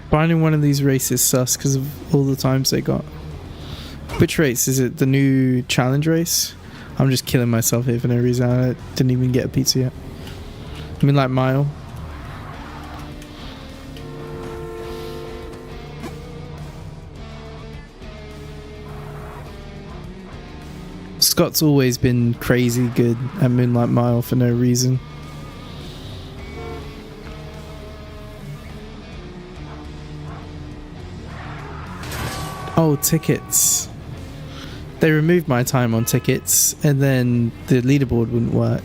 Finding one of these races sus because of all the times they got. Which race? Is it the new challenge race? I'm just killing myself here for no reason. I didn't even get a pizza yet. I mean, like mile. Scott's always been crazy good at Moonlight Mile for no reason. Oh, tickets. They removed my time on tickets and then the leaderboard wouldn't work.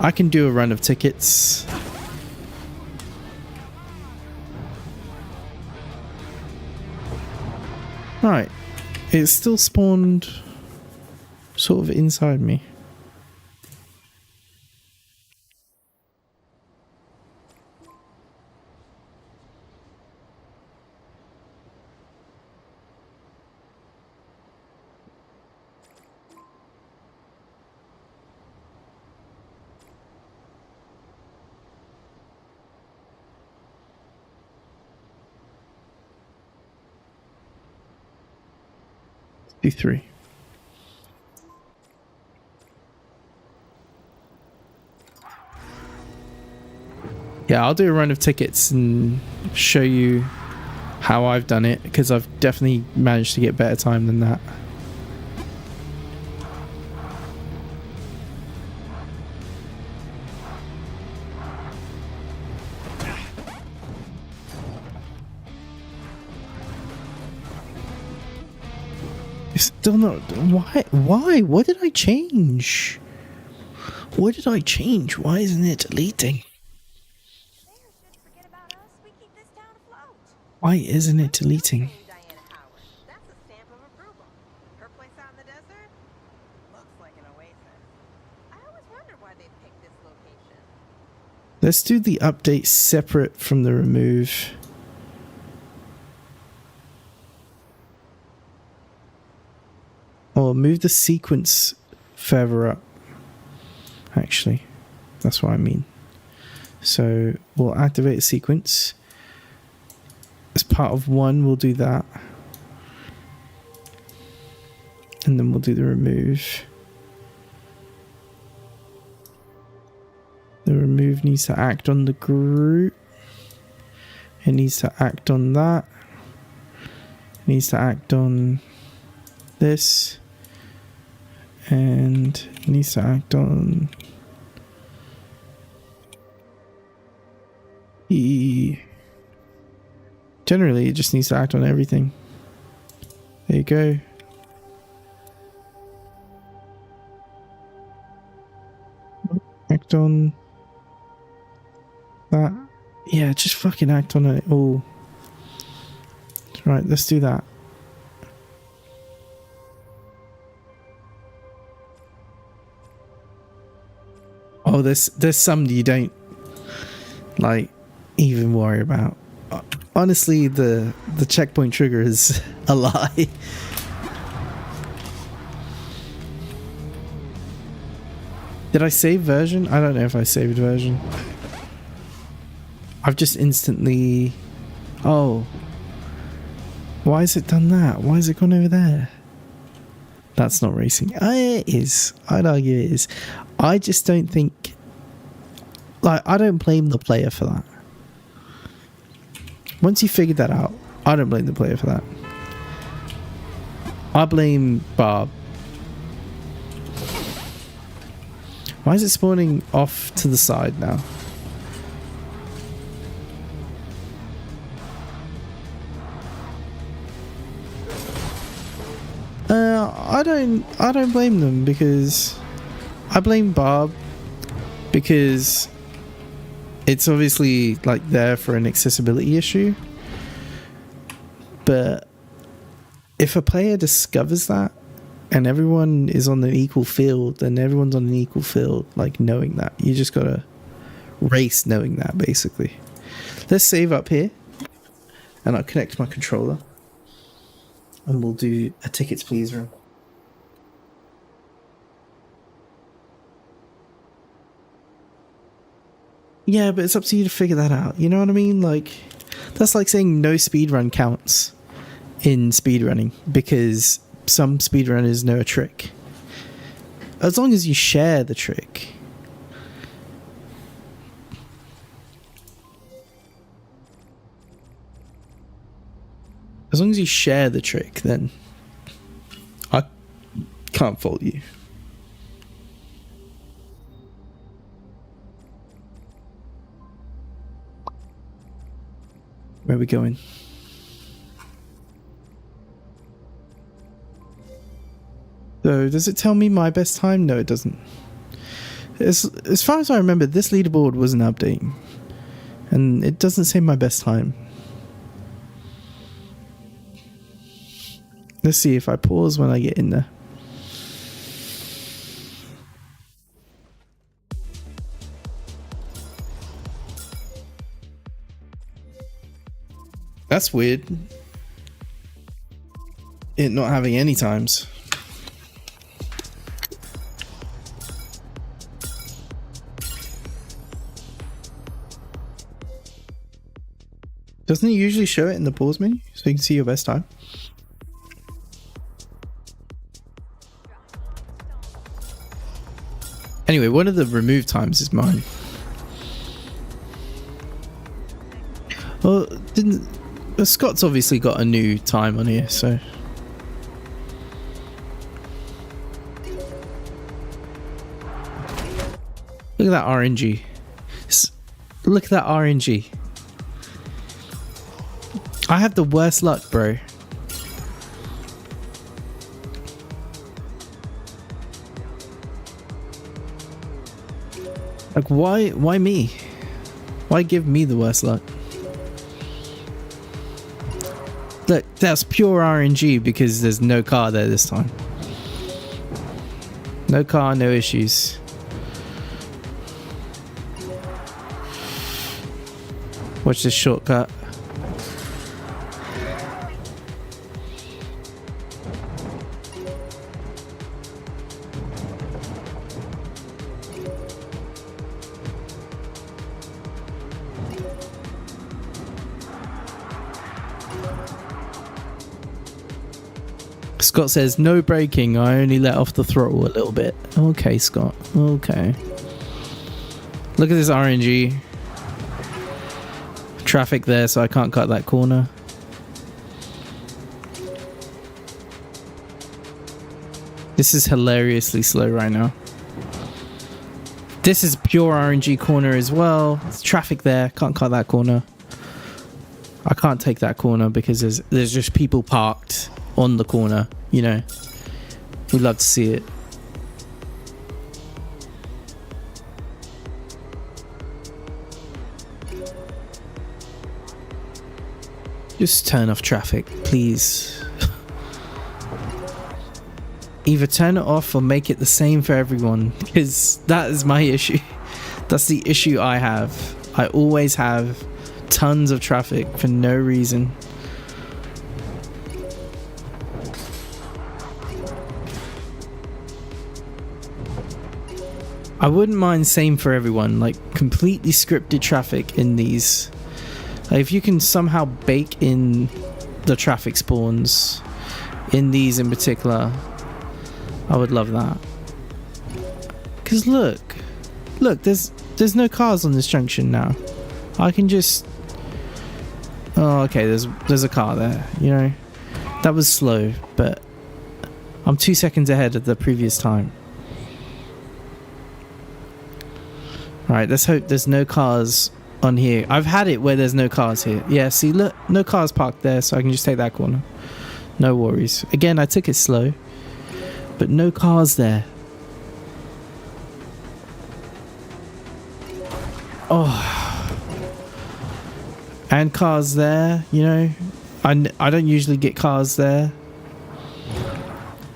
I can do a run of tickets. Right. It's still spawned sort of inside me. Do 3. Yeah, I'll do a run of tickets and show you how I've done it, because I've definitely managed to get better time than that. It's still not. Why? What did I change? What did I change? Why isn't it deleting? Mayor should forget about us. We keep this town afloat. Why isn't it deleting? Diana Howard. That's a stamp of approval. Her place out in the desert looks like an oasis. I always wondered why they picked this location. Let's do the update separate from the remove. Or move the sequence further up. Actually, that's what I mean. So we'll activate a sequence. As part of 1, we'll do that. And then we'll do the remove. The remove needs to act on the group. It needs to act on that. It needs to act on this. And it needs to act on E. Generally, it just needs to act on everything. There you go. Act on that. Yeah, just fucking act on it all. Right, let's do that. Oh, there's some you don't like even worry about. Honestly, the checkpoint trigger is a lie. Did I save version? I don't know if I saved version. I've just instantly... Oh. Why has it done that? Why has it gone over there? That's not racing. It is. I'd argue it is. I just don't think... Like, I don't blame the player for that. Once you figured that out, I don't blame the player for that. I blame Barb. Why is it spawning off to the side now? I don't blame them, because I blame Barb because it's obviously like there for an accessibility issue. But if a player discovers that and everyone is on an equal field, then everyone's on an equal field, like knowing that. You just gotta race knowing that, basically. Let's save up here and I'll connect my controller and we'll do a tickets please run. Yeah, but it's up to you to figure that out. You know what I mean? Like, that's like saying no speedrun counts in speedrunning because some speedrunners know a trick. As long as you share the trick. As long as you share the trick, then I can't fault you. Where are we going? So, does it tell me my best time? No, it doesn't. As far as I remember, this leaderboard was an update. And it doesn't say my best time. Let's see if I pause when I get in there. That's weird. It not having any times. Doesn't it usually show it in the pause menu so you can see your best time? Anyway, one of the remove times is mine. Well, Scott's obviously got a new time on here, so. Look at that RNG. Look at that RNG. I have the worst luck, bro. Like, why me? Why give me the worst luck? Look, that's pure RNG because there's no car there this time. No car, no issues. Watch this shortcut. Scott says, no braking, I only let off the throttle a little bit. Okay, Scott. Okay. Look at this RNG. Traffic there, so I can't cut that corner. This is hilariously slow right now. This is pure RNG corner as well. There's traffic there, can't cut that corner. I can't take that corner because there's just people parked on the corner, you know. We'd love to see it. Just turn off traffic, please. Either turn it off or make it the same for everyone, because that is my issue. That's the issue I have. I always have tons of traffic for no reason. I wouldn't mind same for everyone, like completely scripted traffic in these. Like if you can somehow bake in the traffic spawns in these in particular, I would love that. Cause look, there's no cars on this junction now. I can just. Oh, okay. There's a car there. You know, that was slow, but I'm 2 seconds ahead of the previous time. Alright, let's hope there's no cars on here. I've had it where there's no cars here. Yeah, see, look, no cars parked there, so I can just take that corner. No worries. Again, I took it slow, but no cars there. Oh. And cars there, you know. I don't usually get cars there.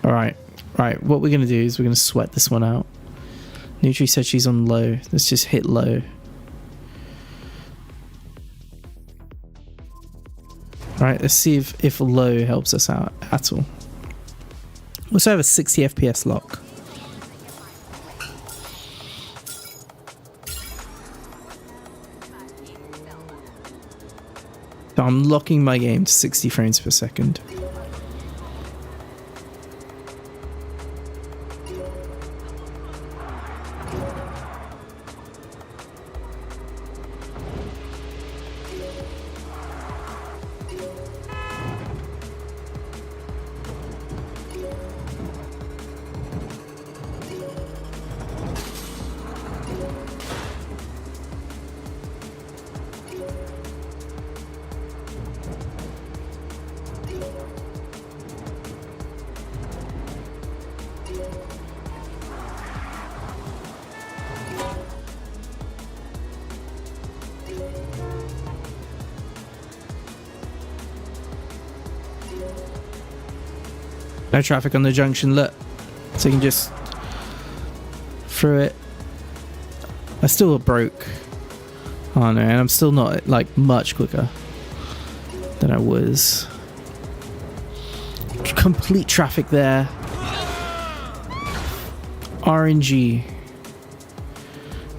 Alright, right, what we're going to do is we're going to sweat this one out. Nutri said she's on low. Let's just hit low. Alright, let's see if low helps us out at all. We also have a 60 FPS lock. So I'm locking my game to 60 frames per second. No traffic on the junction, look. So you can just through it. I still broke. Oh no, and I'm still not like much quicker than I was. Complete traffic there. RNG.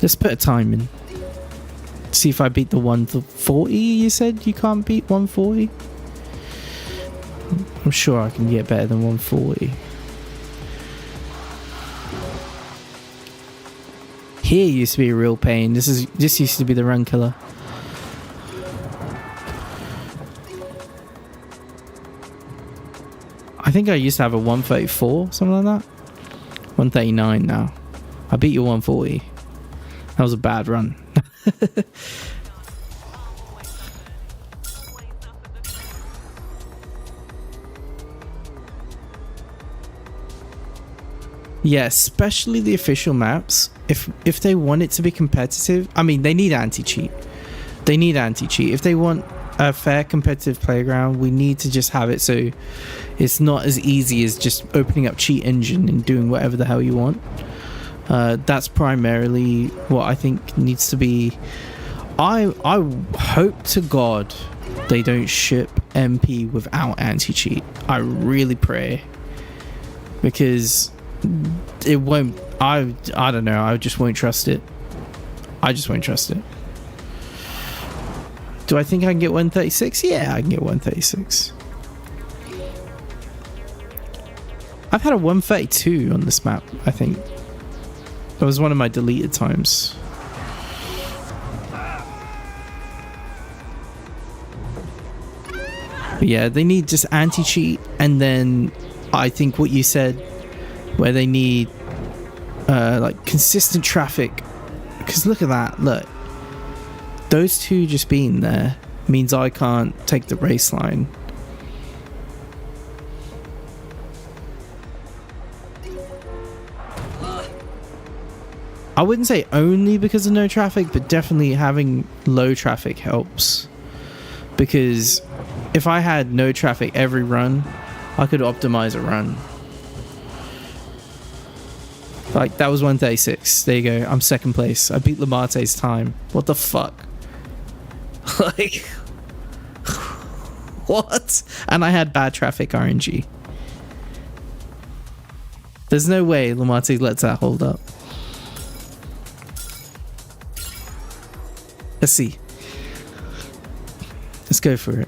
Let's put a time in. See if I beat the 140. You said you can't beat 140? I'm sure I can get better than 140. Here used to be a real pain. This used to be the run killer. I think I used to have a 134, something like that. 139 now. I beat you 140. That was a bad run. Yeah, especially the official maps. If they want it to be competitive, I mean, they need anti-cheat. They need anti-cheat. If they want a fair competitive playground, we need to just have it so it's not as easy as just opening up cheat engine and doing whatever the hell you want. That's primarily what I think needs to be. I hope to God they don't ship MP without anti-cheat. I really pray, because it won't. I don't know. I just won't trust it. I just won't trust it. Do I think I can get 136? Yeah, I can get 136. I've had a 132 on this map, I think. That was one of my deleted times. But yeah, they need just anti-cheat, and then I think what you said, where they need like consistent traffic. Because look at that, look. Those two just being there means I can't take the race line. I wouldn't say only because of no traffic, but definitely having low traffic helps. Because if I had no traffic every run, I could optimize a run. Like, that was 136. There you go. I'm second place. I beat Lamarte's time. What the fuck? Like, what? And I had bad traffic RNG. There's no way Lamarte lets that hold up. Let's see. Let's go for it.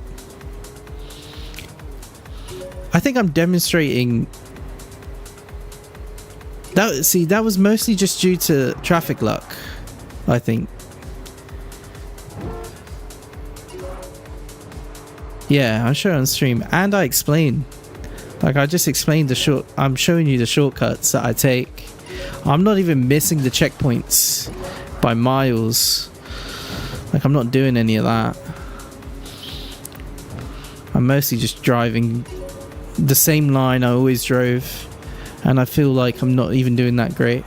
I think I'm demonstrating that. See, that was mostly just due to traffic luck, I think. Yeah, I show it on stream, and I explain. Like, I just explained I'm showing you the shortcuts that I take. I'm not even missing the checkpoints by miles. Like, I'm not doing any of that. I'm mostly just driving the same line I always drove, and I feel like I'm not even doing that great.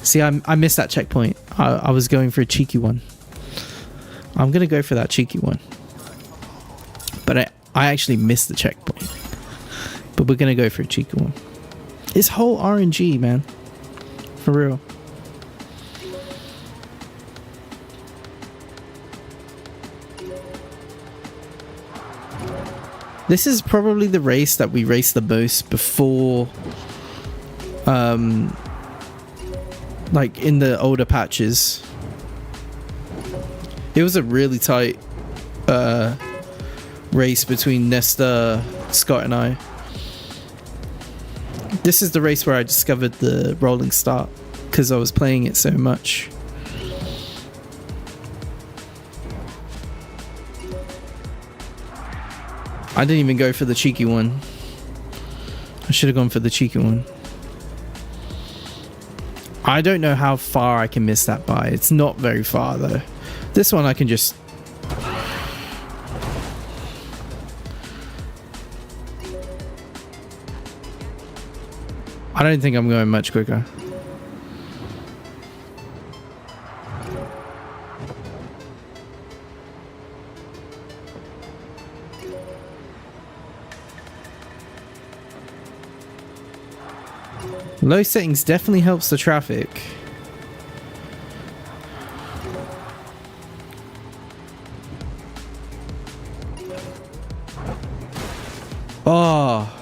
See, I missed that checkpoint. I was going for a cheeky one. I'm gonna go for that cheeky one, but I actually missed the checkpoint. But we're gonna go for a cheeky one. It's whole RNG, man, for real. This is probably the race that we raced the most before, like in the older patches. It was a really tight race between Nesta, Scott, and I. This is the race where I discovered the rolling start because I was playing it so much. I didn't even go for the cheeky one. I should have gone for the cheeky one. I don't know how far I can miss that by. It's not very far though. This one I can just... I don't think I'm going much quicker. Low settings definitely helps the traffic. Oh.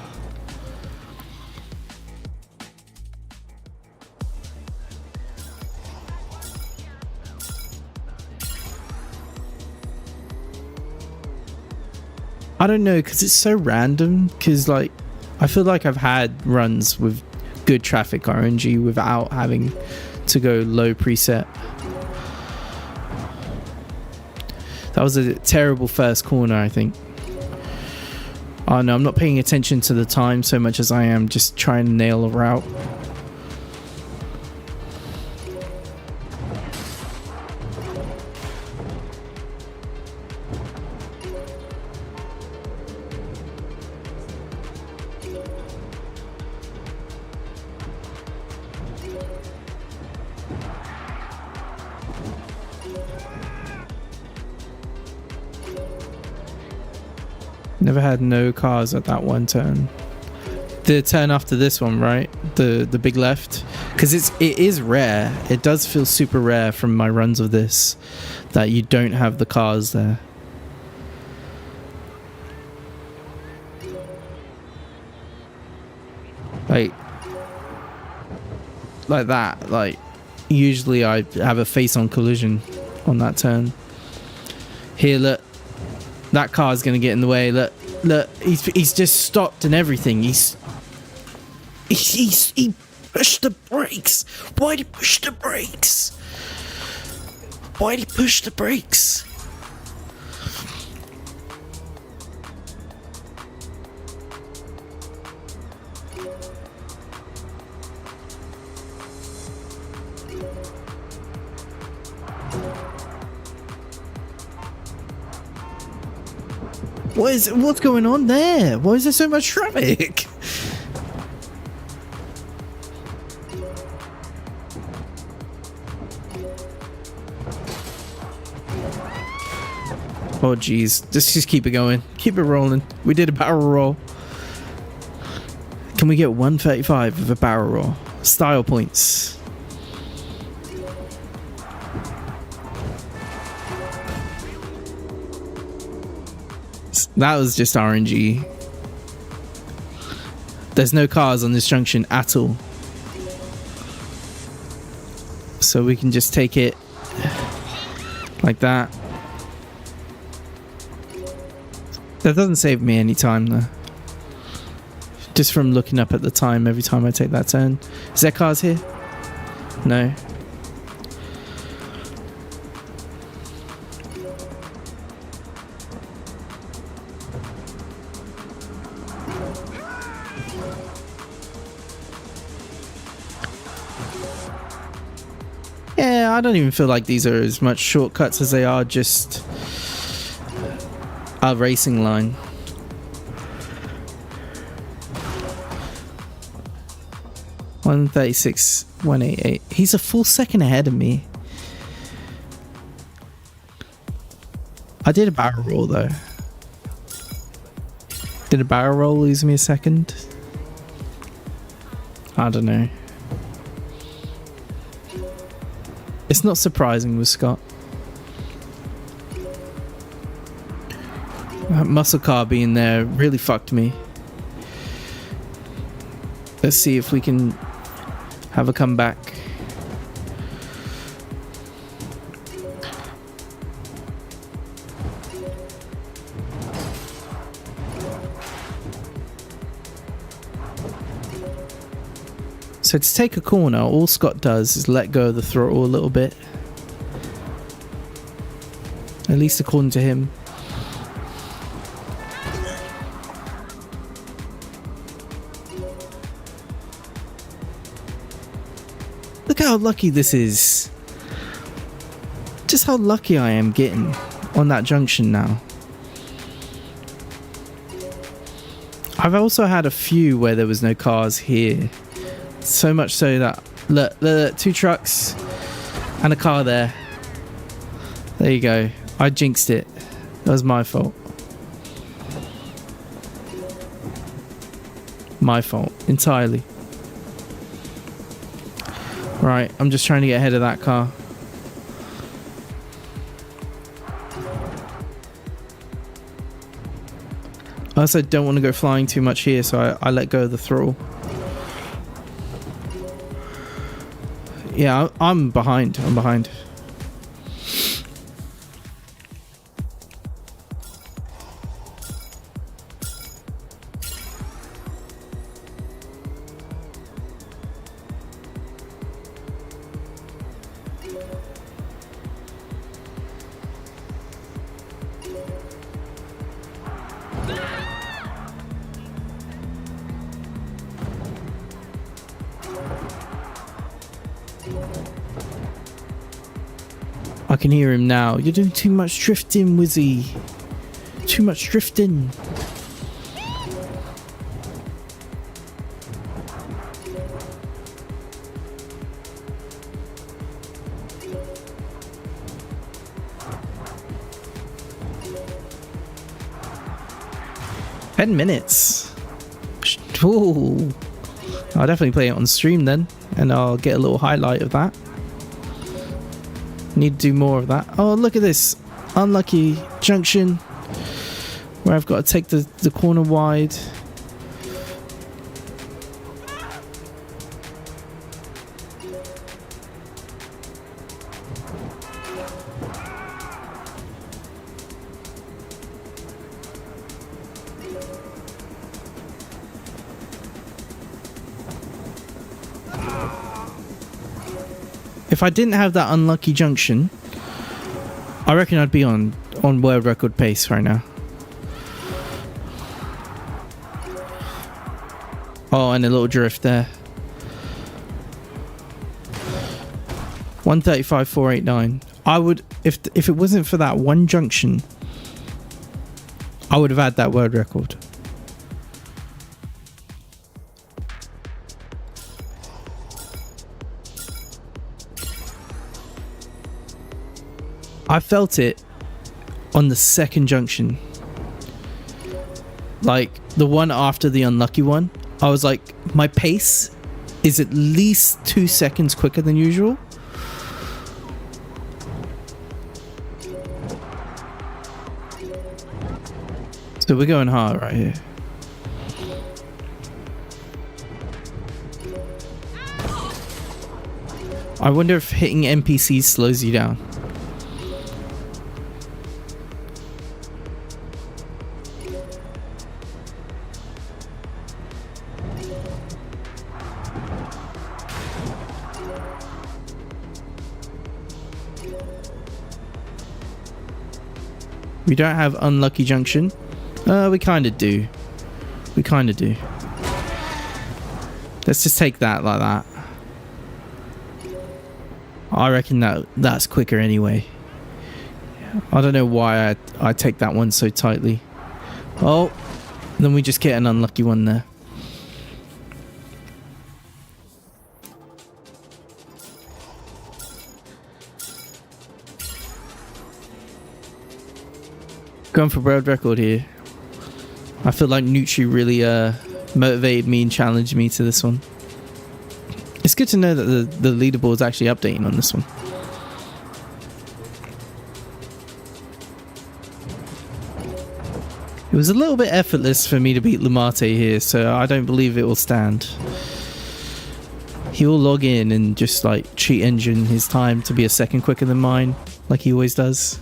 I don't know, because it's so random, because like I feel like I've had runs with good traffic RNG without having to go low preset. That was a terrible first corner, I think. Oh no, I'm not paying attention to the time so much as I am just trying to nail a route. Never had no cars at that one turn. The turn after this one, right? The big left, because it is rare. It does feel super rare from my runs of this that you don't have the cars there. Like that. Like usually I have a face-on collision on that turn. Here, look. That car's gonna get in the way. Look, he's just stopped and everything. He pushed the brakes. Why'd he push the brakes? Why'd he push the brakes? What's going on there? Why is there so much traffic? Oh geez, just keep it going. Keep it rolling. We did a barrel roll. Can we get 135 with a barrel roll? Style points. That was just RNG. There's no cars on this junction at all. So we can just take it like that. That doesn't save me any time though. Just from looking up at the time every time I take that turn. Is there cars here? No. Yeah, I don't even feel like these are as much shortcuts as they are just a racing line. $136, $188. He's a full second ahead of me. I did a barrel roll though. Did a barrel roll lose me a second? I don't know. It's not surprising with Scott. That muscle car being there really fucked me. Let's see if we can have a comeback. So to take a corner, all Scott does is let go of the throttle a little bit. At least according to him. Look how lucky this is. Just how lucky I am getting on that junction now. I've also had a few where there was no cars here. So much so that look, 2 trucks and a car there. There you go. I jinxed it. That was my fault. My fault entirely. Right, I'm just trying to get ahead of that car. I also don't want to go flying too much here, so I let go of the throttle. Yeah, I'm behind. I'm behind. I can hear him now. You're doing too much drifting, Wizzy. Too much drifting. $10 Ooh. I'll definitely play it on stream then, and I'll get a little highlight of that. Need to do more of that. Oh, look at this unlucky junction where I've got to take the corner wide. If I didn't have that unlucky junction, I reckon I'd be on world record pace right now. Oh, and a little drift there. 135.489. I would, if it wasn't for that one junction, I would have had that world record. I felt it on the second junction. Like the one after the unlucky one. I was like, my pace is at least 2 seconds quicker than usual. So we're going hard right here. I wonder if hitting NPCs slows you down. We don't have unlucky junction. We kind of do. We kind of do. Let's just take that like that. I reckon that's quicker anyway. I don't know why I take that one so tightly. Oh, then we just get an unlucky one there. Going for world record here. I feel like Nutri really motivated me and challenged me to this one. It's good to know that the leaderboard's actually updating on this one. It was a little bit effortless for me to beat Lumate here, so I don't believe it will stand. He will log in and just like cheat engine his time to be a second quicker than mine, like he always does.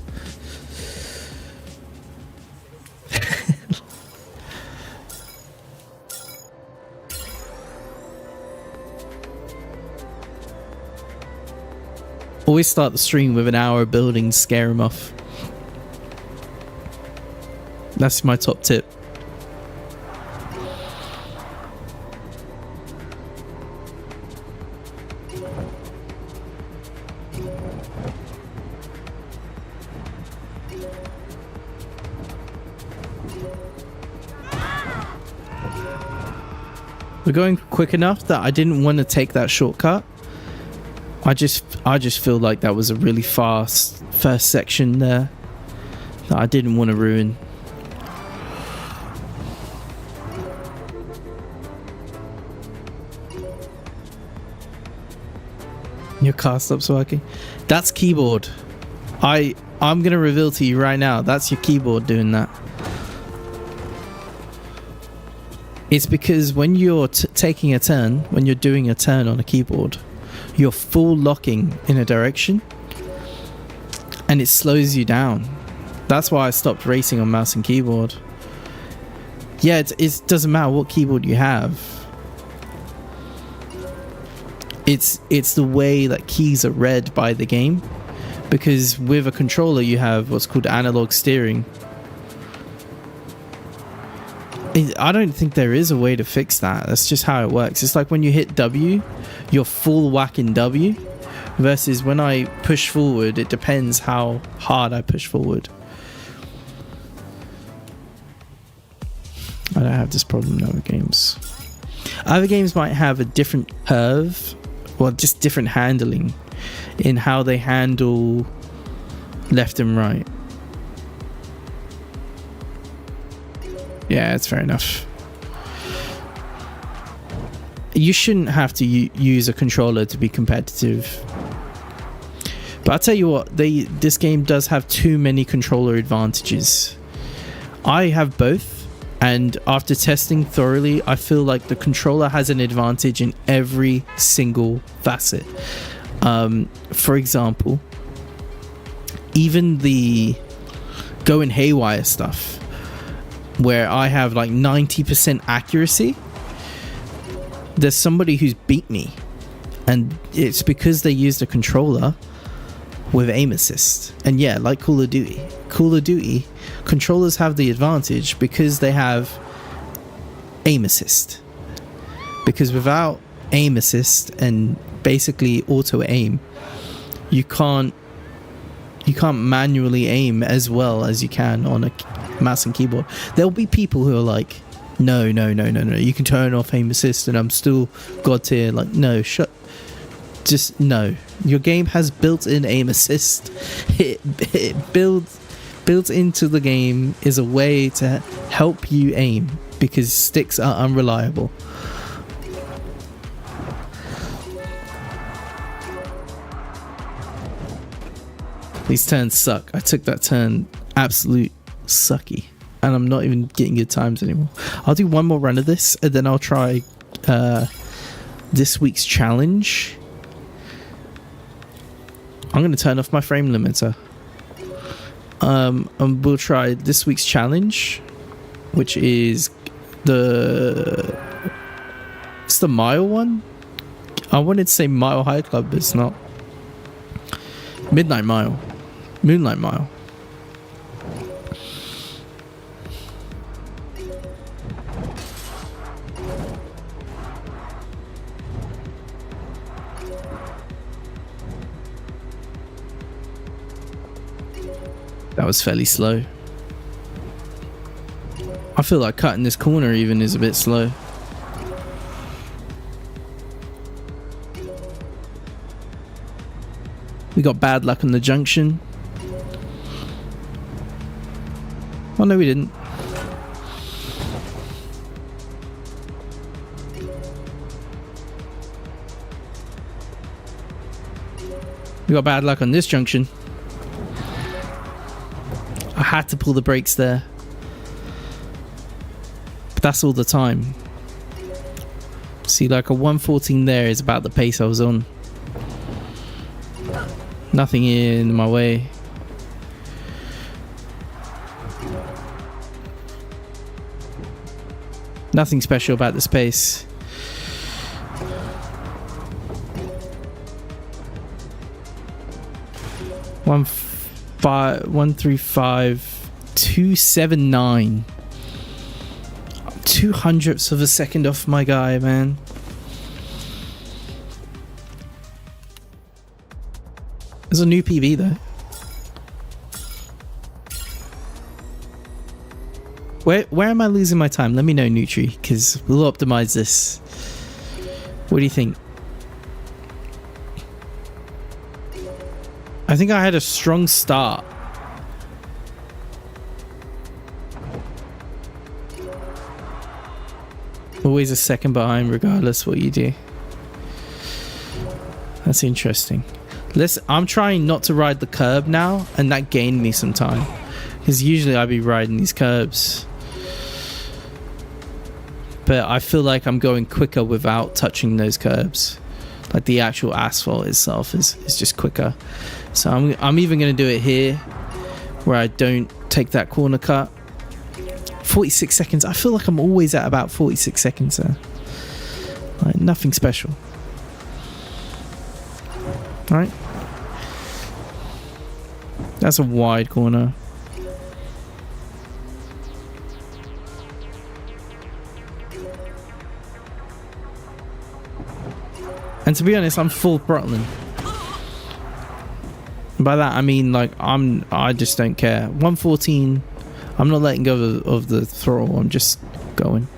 Always start the stream with an hour of building, scare him off. That's my top tip. We're going quick enough that I didn't want to take that shortcut. I just feel like that was a really fast first section there that I didn't want to ruin. Your car stops working. That's keyboard. I'm gonna reveal to you right now. That's your keyboard doing that. It's because when you're taking a turn, when you're doing a turn on a keyboard, you're full locking in a direction, and it slows you down. That's why I stopped racing on mouse and keyboard. Yeah, it doesn't matter what keyboard you have. It's the way that keys are read by the game, because with a controller you have what's called analog steering. I don't think there is a way to fix that. That's just how it works. It's like when you hit W, you're full whack in W, versus when I push forward, it depends how hard I push forward. I don't have this problem in other games. Other games might have a different curve, well, just different handling in how they handle left and right. Yeah, that's fair enough. You shouldn't have to use a controller to be competitive. But I'll tell you what, this game does have too many controller advantages. I have both. And after testing thoroughly, I feel like the controller has an advantage in every single facet. For example, even the going haywire stuff, where I have like 90% accuracy, there's somebody who's beat me. And it's because they used a controller with aim assist. And yeah, like Call of Duty, controllers have the advantage because they have aim assist. Because without aim assist and basically auto aim, you can't manually aim as well as you can on a mouse and keyboard. There'll be people who are like, no, you can turn off aim assist and I'm still god tier. Like, no, just no. Your game has built-in aim assist. It built into the game is a way to help you aim, because sticks are unreliable. These turns suck. I took that turn absolute sucky, and I'm not even getting good times anymore. I'll do one more run of this, and then I'll try this week's challenge. I'm going to turn off my frame limiter. And we'll try this week's challenge, which is it's the mile one. I wanted to say Mile High Club, but it's not. Moonlight Mile. That was fairly slow. I feel like cutting this corner even is a bit slow. We got bad luck on the junction. Oh no, we didn't. We got bad luck on this junction. I had to pull the brakes there. But that's all the time. See, like a 114 there is about the pace I was on. Nothing in my way. Nothing special about this pace. One 135,279. 200ths of a second off my guy, man. There's a new PB though. Where am I losing my time? Let me know, Nutri, because we'll optimize this. What do you think? I think I had a strong start. Always a second behind regardless what you do. That's interesting. I'm trying not to ride the curb now, and that gained me some time. Because usually I'd be riding these curbs. But I feel like I'm going quicker without touching those curbs. Like the actual asphalt itself is just quicker. So I'm even going to do it here, where I don't take that corner cut. 46 seconds. I feel like I'm always at about 46 seconds there. Like nothing special. Alright. That's a wide corner. And to be honest, I'm full throttling. By that I mean like I just don't care. 114. I'm not letting go of the throttle. I'm just going.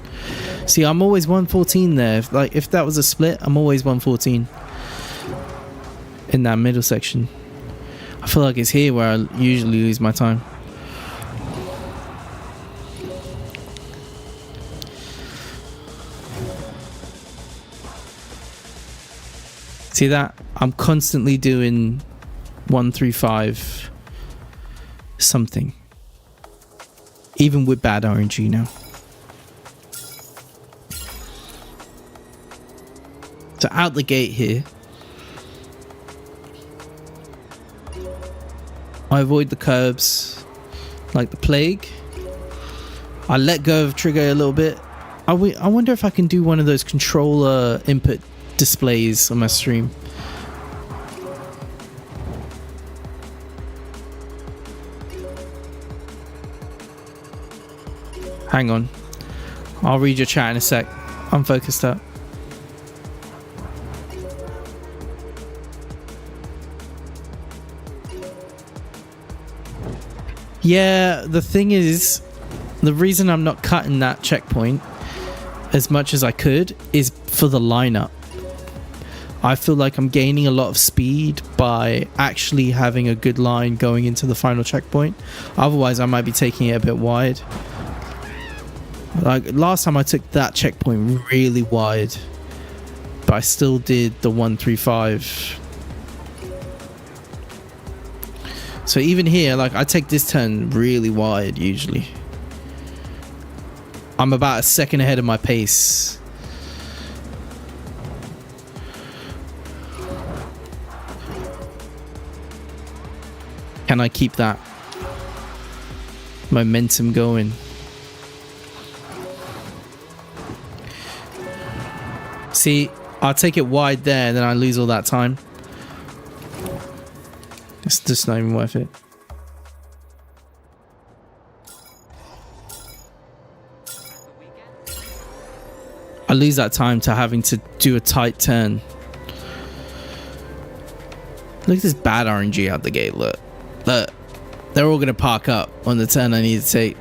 See, I'm always 114 there. If that was a split, I'm always 114 in that middle section. I feel like it's here where I usually lose my time. See that? I'm constantly doing 135 something. Even with bad RNG now. So out the gate here, I avoid the curbs like the plague. I let go of trigger a little bit. I wonder if I can do one of those controller input displays on my stream. Hang on. I'll read your chat in a sec. I'm focused up. Yeah, the thing is, the reason I'm not cutting that checkpoint as much as I could is for the lineup. I feel like I'm gaining a lot of speed by actually having a good line going into the final checkpoint. Otherwise, I might be taking it a bit wide. Like last time I took that checkpoint really wide, but I still did the 135. So even here, like I take this turn really wide usually. I'm about a second ahead of my pace. Can I keep that momentum going? See, I'll take it wide there and then I lose all that time. It's just not even worth it. I lose that time to having to do a tight turn. Look at this bad RNG out the gate. Look. Look. They're all going to park up on the turn I need to take.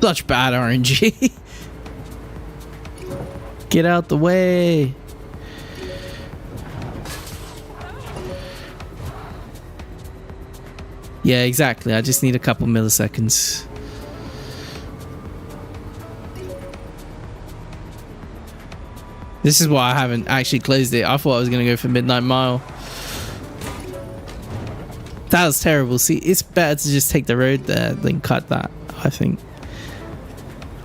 Such bad RNG. Get out the way. Yeah, exactly. I just need a couple milliseconds. This is why I haven't actually closed it. I thought I was going to go for Midnight Mile. That was terrible. See, it's better to just take the road there than cut that, I think.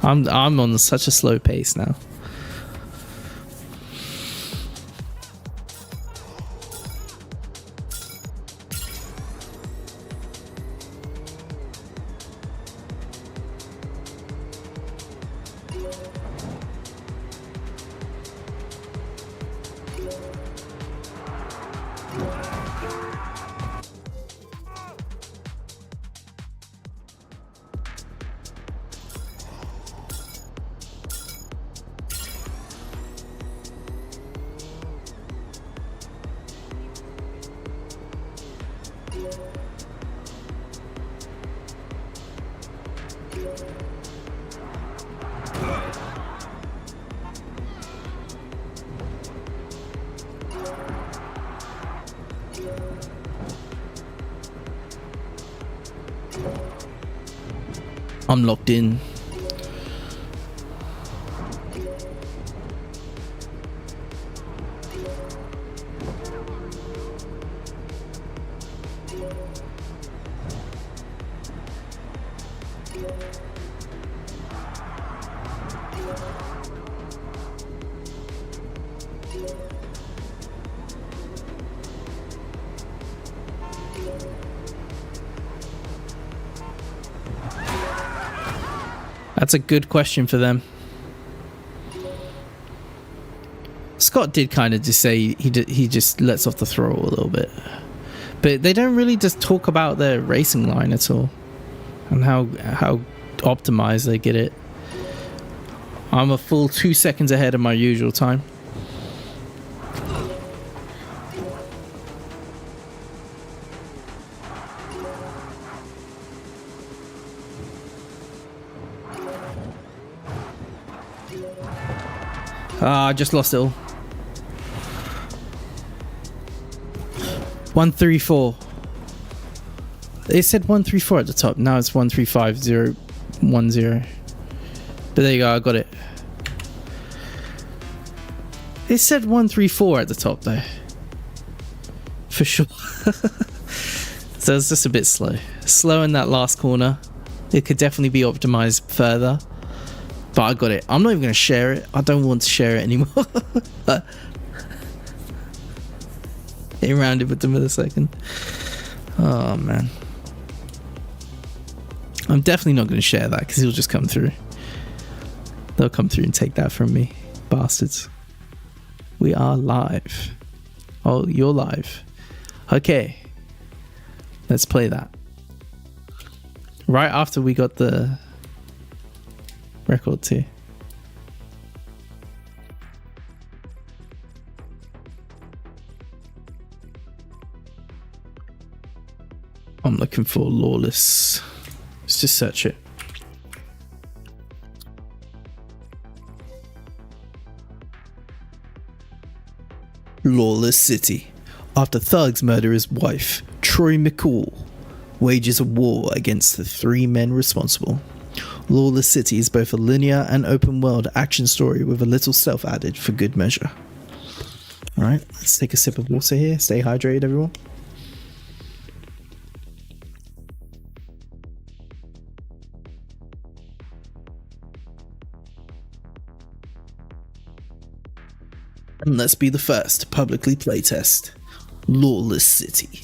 I'm on such a slow pace now. I'm locked in. That's a good question for them. Scott did kind of just say he just lets off the throttle a little bit, but they don't really just talk about their racing line at all and how optimized they get it. I'm a full 2 seconds ahead of my usual time. I just lost it all. 134. It said 134 at the top. Now it's 135010. But there you go, I got it. It said 134 at the top though. For sure. So it's just a bit slow. Slow in that last corner. It could definitely be optimized further. But I got it. I'm not even going to share it. I don't want to share it anymore. It rounded with the millisecond. Oh, man. I'm definitely not going to share that because he'll just come through. They'll come through and take that from me. Bastards. We are live. Oh, you're live. Okay. Let's play that. Right after we got the record too. I'm looking for Lawless. Let's just search it. Lawless City. After thugs murder his wife, Troy McCall wages a war against the three men responsible. Lawless City is both a linear and open world action story with a little stealth added for good measure. Alright, let's take a sip of water here. Stay hydrated, everyone. And let's be the first to publicly playtest Lawless City.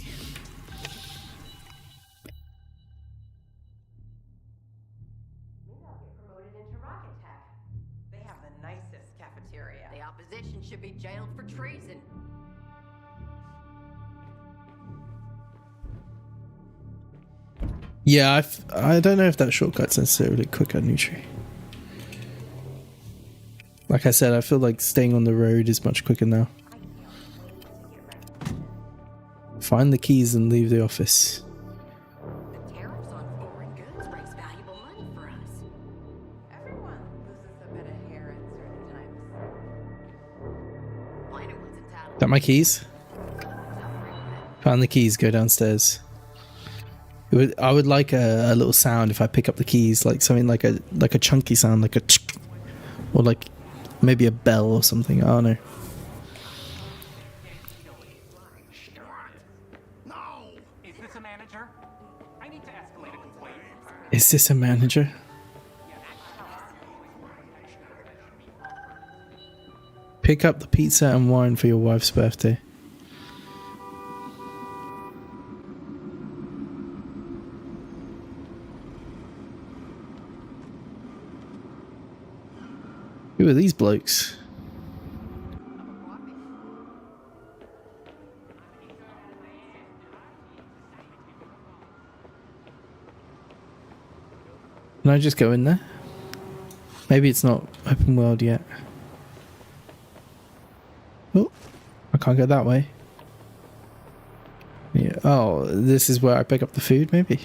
They have the nicest cafeteria. The opposition should be jailed for treason. Yeah, I don't know if that shortcut's necessarily quicker Nutri. Like I said, I feel like staying on the road is much quicker now. Find the keys and leave the office. The tariffs on foreign goods brings valuable money for us. Everyone loses a bit of hair at certain times. Minor ones entitled. Is that my keys? Found the keys, go downstairs. I would like a little sound if I pick up the keys, like something like a chunky sound, like a tsk, or like maybe a bell or something. I don't know. No! Is this a manager? I need to escalate a complaint. Is this a manager? Pick up the pizza and wine for your wife's birthday. Who are these blokes? Can I just go in there? Maybe it's not open world yet. Oh, I can't go that way. Yeah. Oh, this is where I pick up the food, maybe.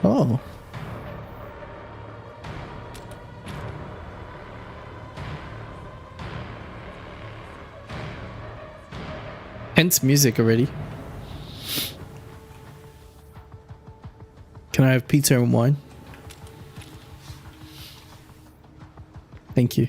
Oh. Hence music already. Can I have pizza and wine? Thank you.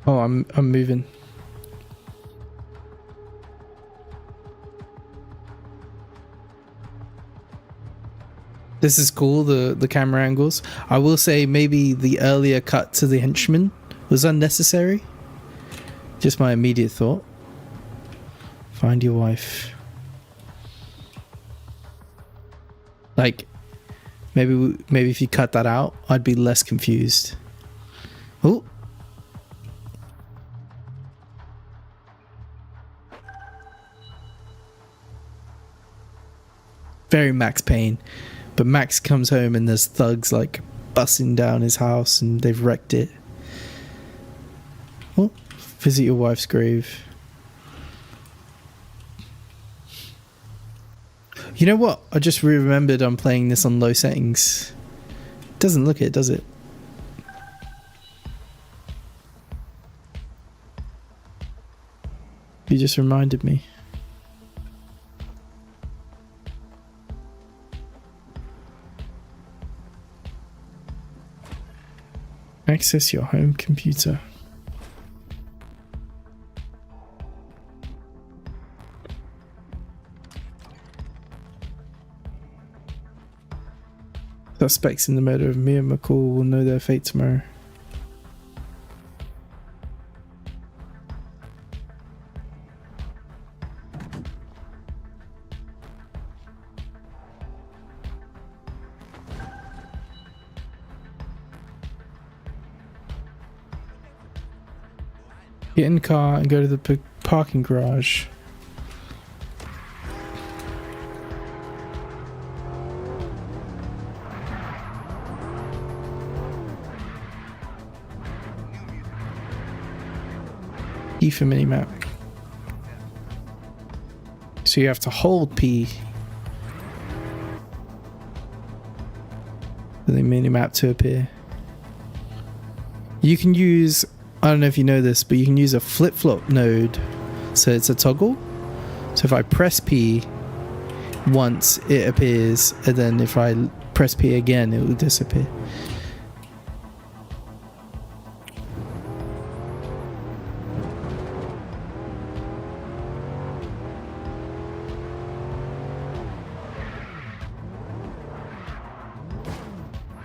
Oh, I'm moving. This is cool, the camera angles. I will say maybe the earlier cut to the henchman was unnecessary. Just my immediate thought. Find your wife. Like, maybe if you cut that out, I'd be less confused. Oh. Very Max Payne. But Max comes home and there's thugs like busting down his house and they've wrecked it. Oh, visit your wife's grave. You know what? I just remembered I'm playing this on low settings. Doesn't look it, does it? You just reminded me. Access your home computer. Suspects in the murder of Mia McCall will know their fate tomorrow. Get in the car and go to the parking garage. E for minimap. So you have to hold P for the minimap to appear. You can use, I don't know if you know this, but you can use a flip-flop node. So it's a toggle. So if I press P once, it appears, and then if I press P again, it will disappear.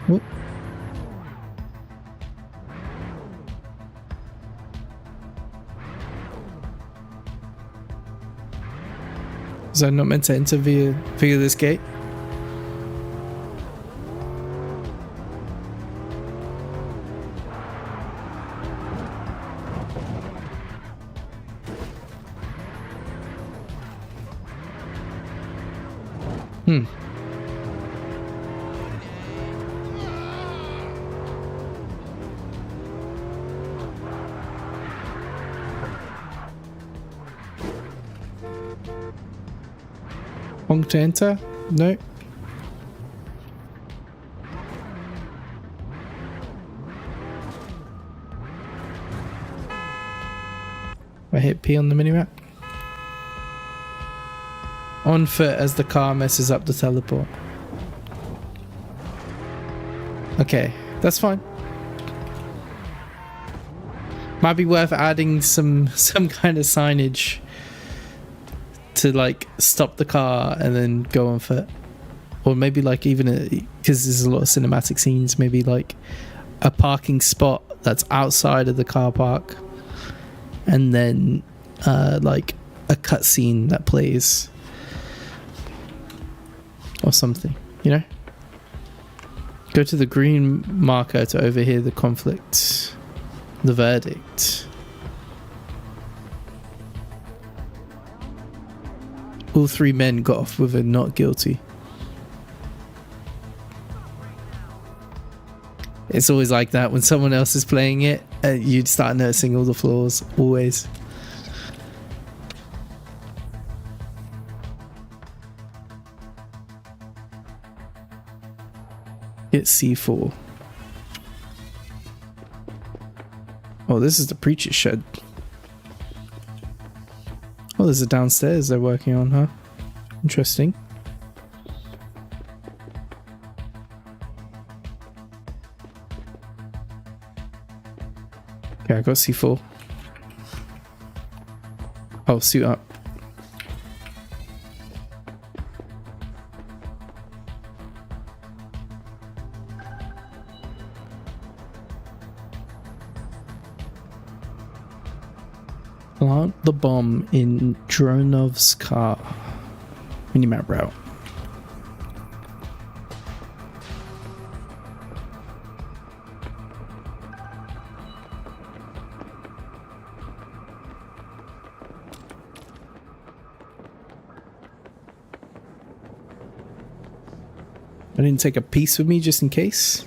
Whoop. Was I not meant to enter via this gate? Wrong to enter? No. I hit P on the minimap. On foot as the car messes up the teleport. Okay, that's fine. Might be worth adding some kind of signage to like stop the car and then go on foot, or maybe like even because there's a lot of cinematic scenes, maybe like a parking spot that's outside of the car park, and then like a cutscene that plays or something, you know. Go to the green marker to overhear the conflict, the verdict. All three men got off with a not guilty. It's always like that when someone else is playing it. You'd start noticing all the flaws, always. Get C4. Oh, this is the preacher's shed. Oh, there's a downstairs they're working on, huh? Interesting. Okay, I got C4. Oh, suit up. Plant the bomb in Dronov's car. Minimap route. I didn't take a piece with me just in case.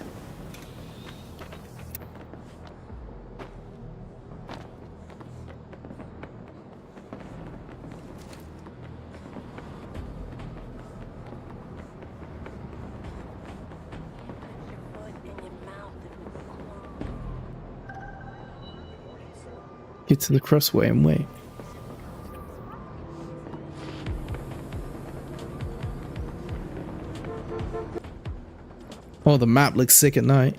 Get to the crossway and wait. Oh, the map looks sick at night.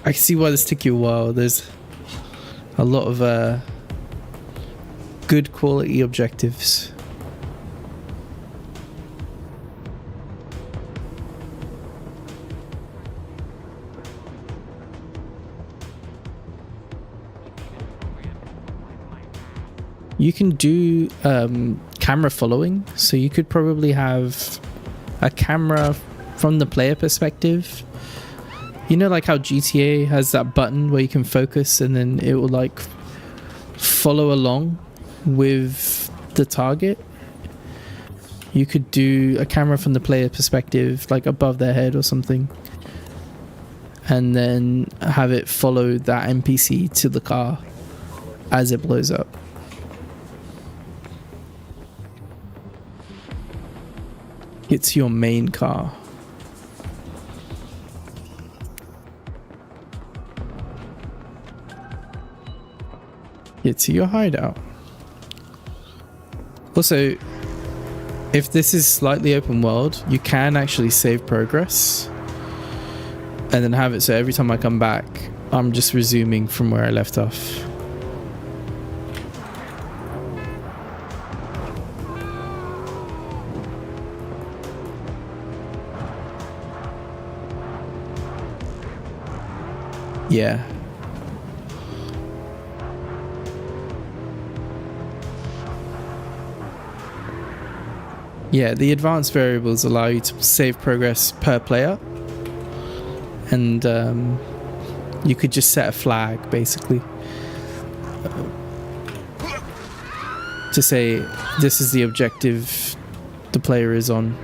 I can see why this took you a while. There's a lot of good quality objectives. You can do camera following, so you could probably have a camera from the player perspective. You know, like how GTA has that button where you can focus and then it will like follow along with the target. You could do a camera from the player perspective, like above their head or something, and then have it follow that NPC to the car as it blows up. Get to your main car. Get to your hideout. Also, if this is slightly open world, you can actually save progress and then have it so every time I come back, I'm just resuming from where I left off. Yeah. Yeah, the advanced variables allow you to save progress per player. And you could just set a flag, basically, to say this is the objective the player is on.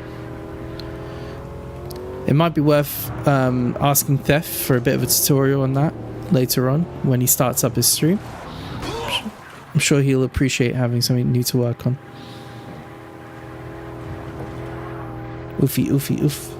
It might be worth asking Theft for a bit of a tutorial on that later on when he starts up his stream. I'm sure he'll appreciate having something new to work on. Oofy, oofy, oof.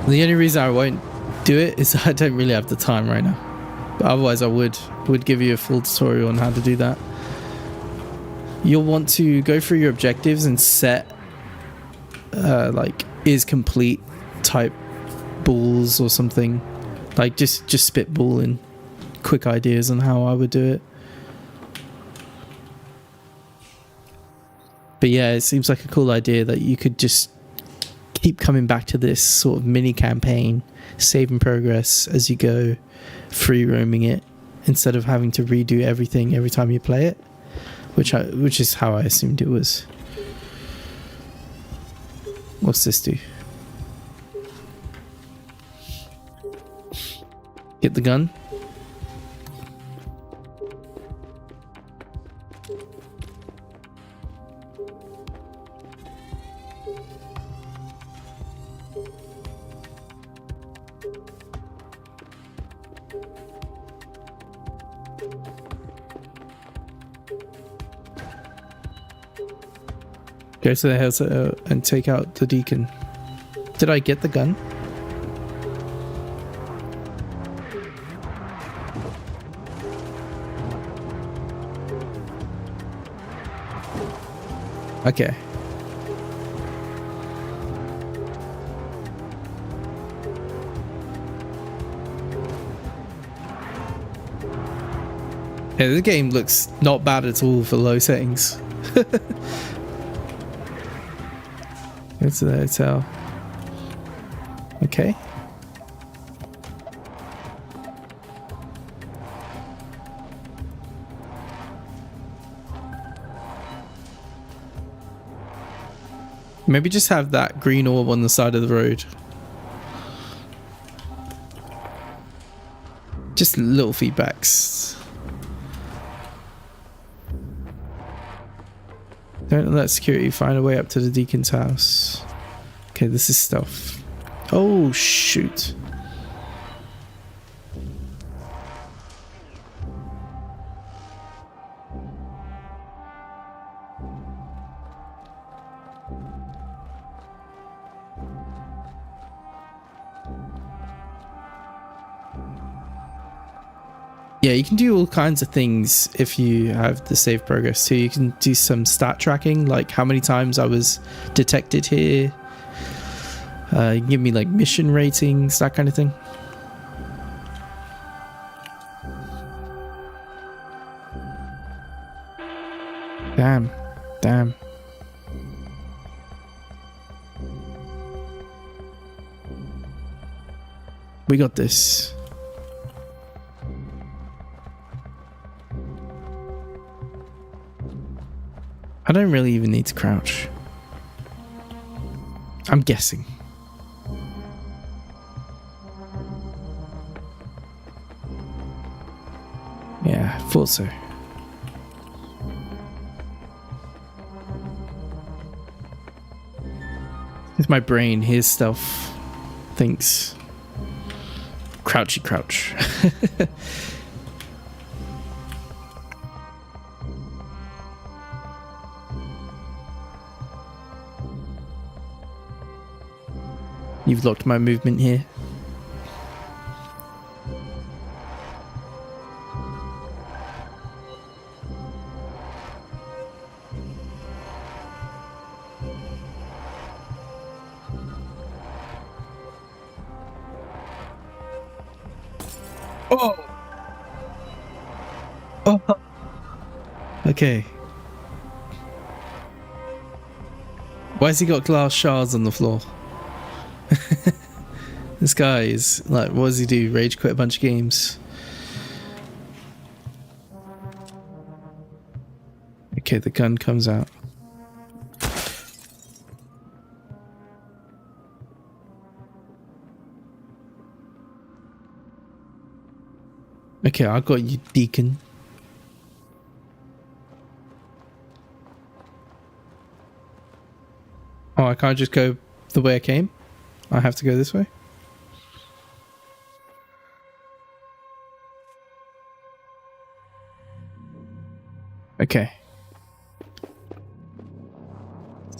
The only reason I won't do it is I don't really have the time right now. But otherwise I would give you a full tutorial on how to do that. You'll want to go through your objectives and set like is complete type balls or something. Like just spitballing quick ideas on how I would do it. But yeah, it seems like a cool idea that you could just keep coming back to this sort of mini campaign, saving progress as you go, free roaming it, instead of having to redo everything every time you play it, which is how I assumed it was. What's this do? Get the gun. Go to the house and take out the deacon. Did I get the gun? Okay. Yeah, this game looks not bad at all for low settings. Go to the hotel. Okay. Maybe just have that green orb on the side of the road. Just little feedbacks. Don't let security find a way up to the deacon's house. Okay, this is stuff. Oh, shoot. Yeah, you can do all kinds of things if you have the save progress too. You can do some stat tracking, like how many times I was detected here. You can give me like mission ratings, that kind of thing. Damn. Damn. We got this. I don't really even need to crouch. I'm guessing. Yeah, thought so. If my brain hears stuff, thinks crouchy crouch. You've locked my movement here. Oh. Oh. Okay. Why has he got glass shards on the floor? This guy is like, what does he do? Rage quit a bunch of games. Okay, the gun comes out. Okay, I got you, Deacon. Oh, I can't just go the way I came? I have to go this way? Okay.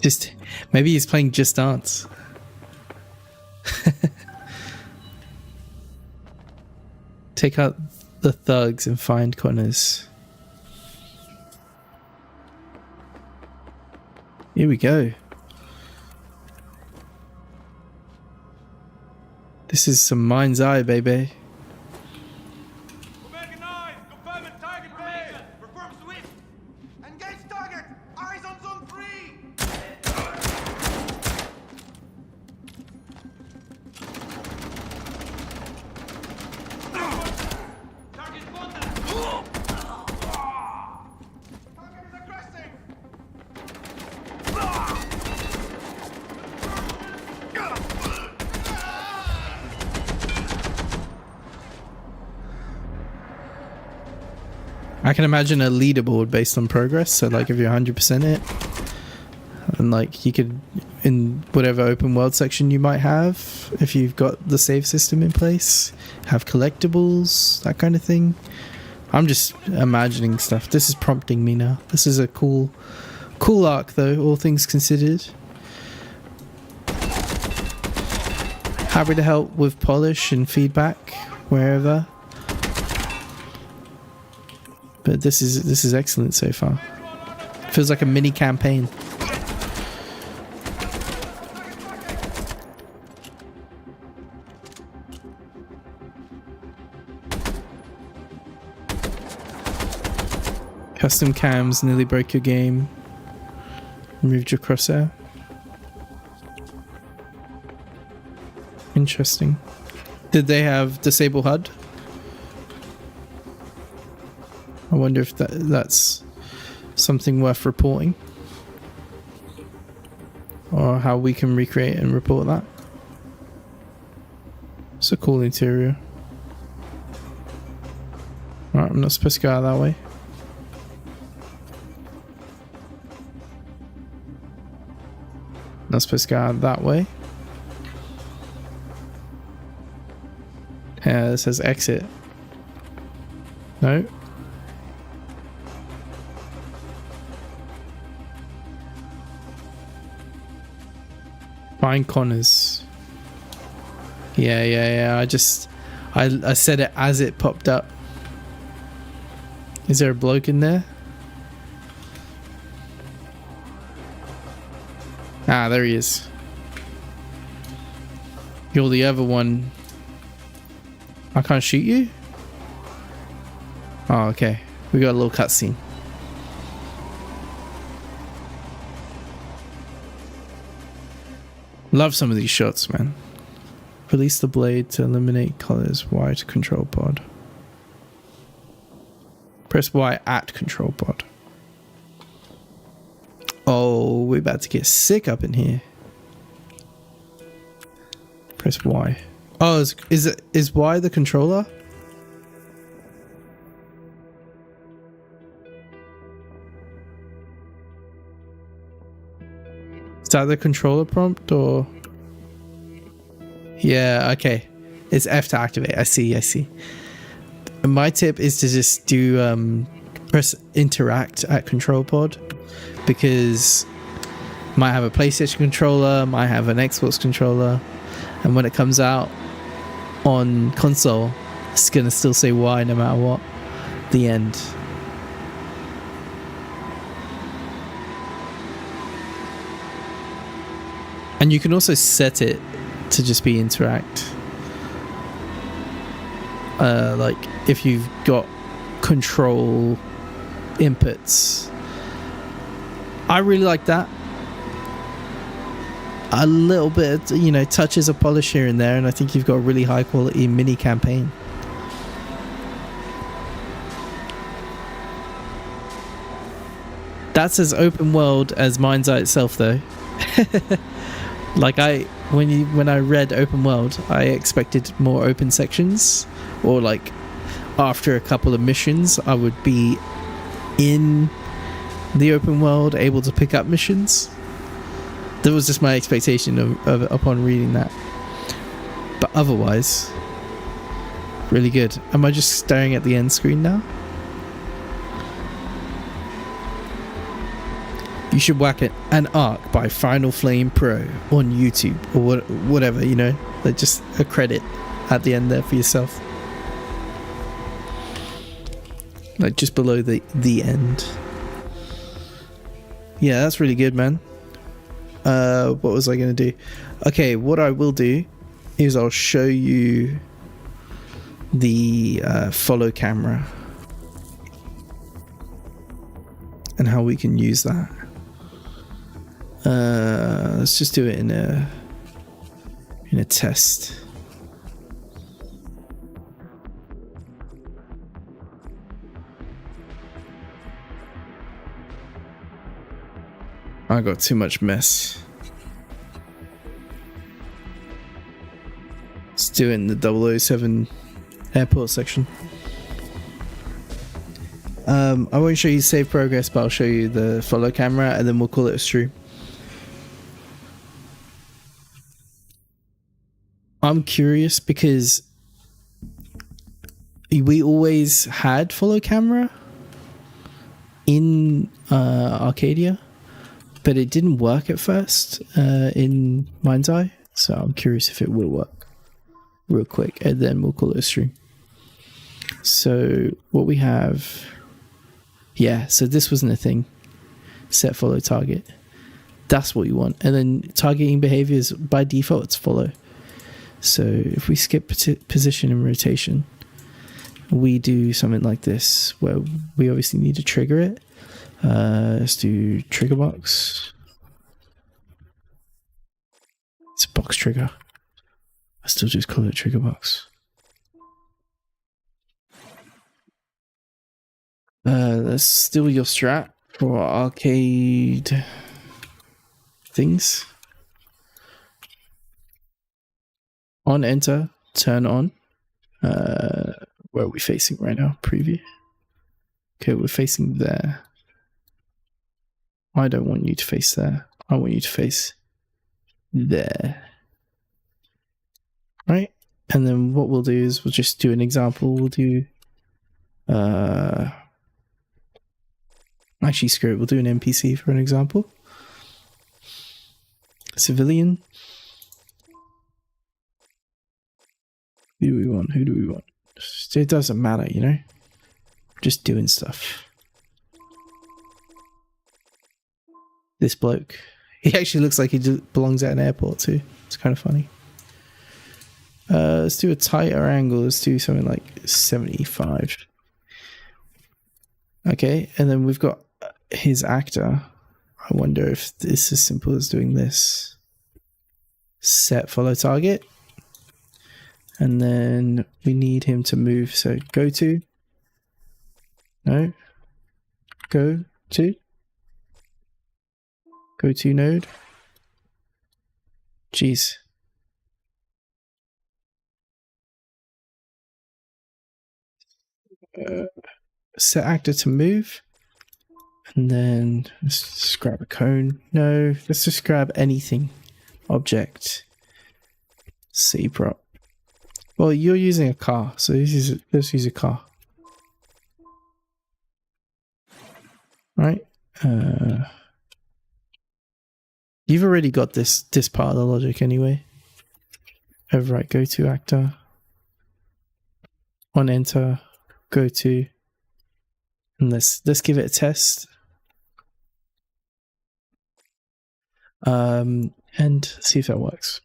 Just, maybe he's playing Just Dance. Take out the thugs and find Connors. Here we go. This is some MindsEye, baby. Engage target! Eyes on zone 3! Target spotted! Target is aggressive! I can imagine a leaderboard based on progress. So like if you're 100% it, and like you could, in whatever open world section you might have, if you've got the save system in place, have collectibles, that kind of thing. I'm just imagining stuff. This is prompting me now. This is a cool arc though, all things considered. Happy to help with polish and feedback wherever. But this is excellent so far. Feels like a mini campaign. Custom cams nearly broke your game. Removed your crosshair. Interesting. Did they have disable HUD? I wonder if that's something worth reporting. Or how we can recreate and report that. It's a cool interior. Alright, I'm not supposed to go out that way. Not supposed to go out that way. Yeah, it says exit. No. Find corners. Yeah. I said it as it popped up. Is there a bloke in there? Ah, there he is. You're the other one. I can't shoot you? Oh, okay. We got a little cutscene. Love some of these shots, man. Release the blade to eliminate colors. Y to control pod. Press Y at control pod. Oh, we're about to get sick up in here. Press Y. Oh, is Y the controller? Is that the controller prompt or? Yeah, okay. It's F to activate. I see. My tip is to just do press interact at control pod, because might have a PlayStation controller, might have an Xbox controller, and when it comes out on console, it's gonna still say Y no matter what. The end. And you can also set it to just be interact. Like if you've got control inputs. I really like that. A little bit, you know, touches of polish here and there, and I think you've got a really high quality mini campaign. That's as open world as MindsEye itself, though. Like when I read open world, I expected more open sections, or like after a couple of missions, I would be in the open world, able to pick up missions. That was just my expectation of upon reading that. But otherwise, really good. Am I just staring at the end screen now? You should whack it an arc by Final Flame Pro on YouTube or whatever, you know, like just a credit at the end there for yourself, like just below the end. Yeah, that's really good, man. What was I gonna do? Okay, what I will do is I'll show you the follow camera and how we can use that. Let's just do it in a test. I got too much mess. Let's do it in the 007 airport section. I won't show you save progress, but I'll show you the follow camera, and then we'll call it a stream. I'm curious because we always had follow camera in Arcadia, but it didn't work at first in MindsEye. So I'm curious if it will work real quick, and then we'll call it a stream. So what we have, yeah, so this wasn't a thing. Set follow target. That's what you want. And then targeting behaviors, by default, it's follow. So if we skip position and rotation, we do something like this, where we obviously need to trigger it. Let's do trigger box. It's a box trigger. I still just call it trigger box. Let's steal your strat for arcade things. On enter, turn on. Where are we facing right now? Preview. Okay, we're facing there. I don't want you to face there. I want you to face there. Right? And then what we'll do is we'll just do an example. We'll do actually screw it, we'll do an NPC for an example. Civilian. Who do we want? Who do we want? It doesn't matter, you know? Just doing stuff. This bloke. He actually looks like he belongs at an airport too. It's kind of funny. Let's do a tighter angle. Let's do something like 75. Okay, and then we've got his actor. I wonder if it's as simple as doing this. Set follow target. And then we need him to move. So go to. No. Go to. Go to node. Jeez. Set actor to move. And then let's just grab a cone. No, let's just grab anything. Object. C prop. Well, you're using a car, so let's use a car. Right? You've already got this part of the logic anyway. Overwrite go to actor. On enter, go to. And let's give it a test. And see if that works.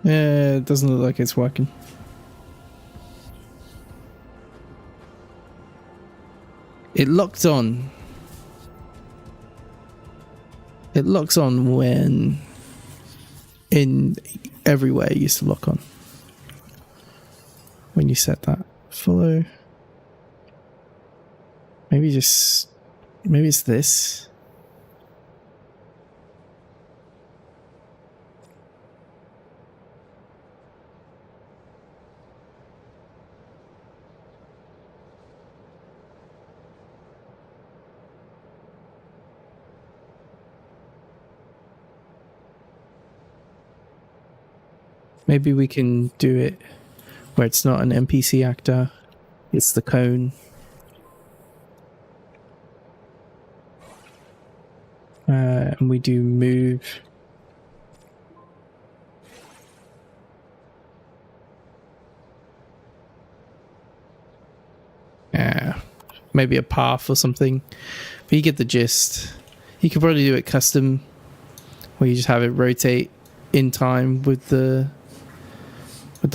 Yeah, it doesn't look like it's working. It locked on. It locks on when in everywhere it used to lock on. When you set that. Follow. Maybe it's this. Maybe we can do it where it's not an NPC actor, it's the cone. And we do move. Maybe a path or something. But you get the gist. You could probably do it custom, where you just have it rotate in time with the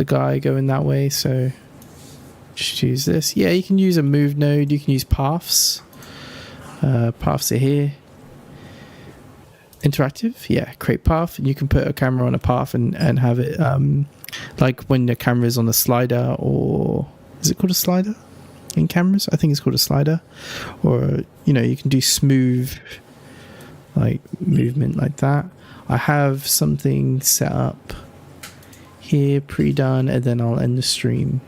guy going that way. So just use this. Yeah, you can use a move node. You can use paths. Paths are here. interactive, yeah, create path, and you can put a camera on a path and have it like when the camera is on a slider, or is it called a slider in cameras? I think it's called a slider. Or you know, you can do smooth like movement like that. I have something set up here pre-done, and then I'll end the stream.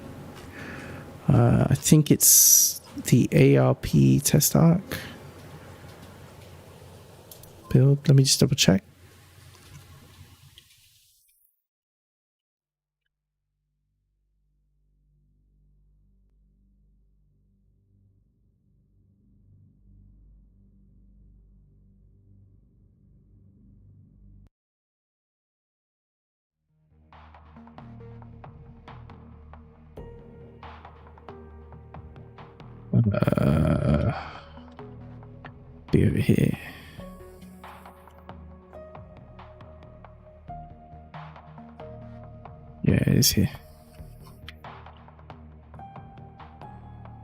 I think it's the ARP test arc build. Let me just double check. Be over here. Yeah, it is here.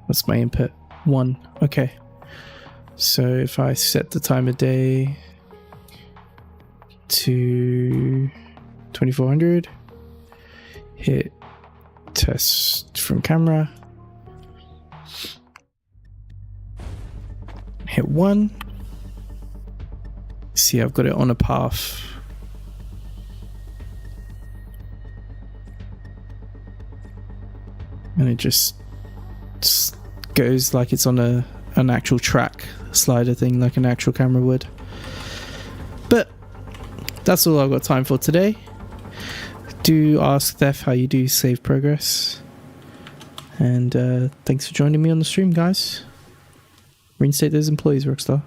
What's my input? 1. Okay. So if I set the time of day to 2400, hit test from camera, hit 1. See, I've got it on a path. And it just goes like it's on an actual track slider thing, like an actual camera would. But that's all I've got time for today. Do ask Thef how you do save progress. And thanks for joining me on the stream, guys. Reinstate those employees, Rockstar.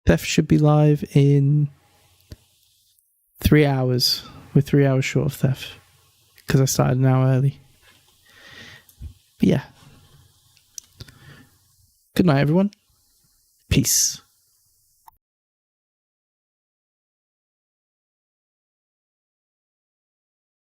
Theft should be live in 3 hours. We're 3 hours short of Theft because I started an hour early. But yeah. Good night, everyone. Peace.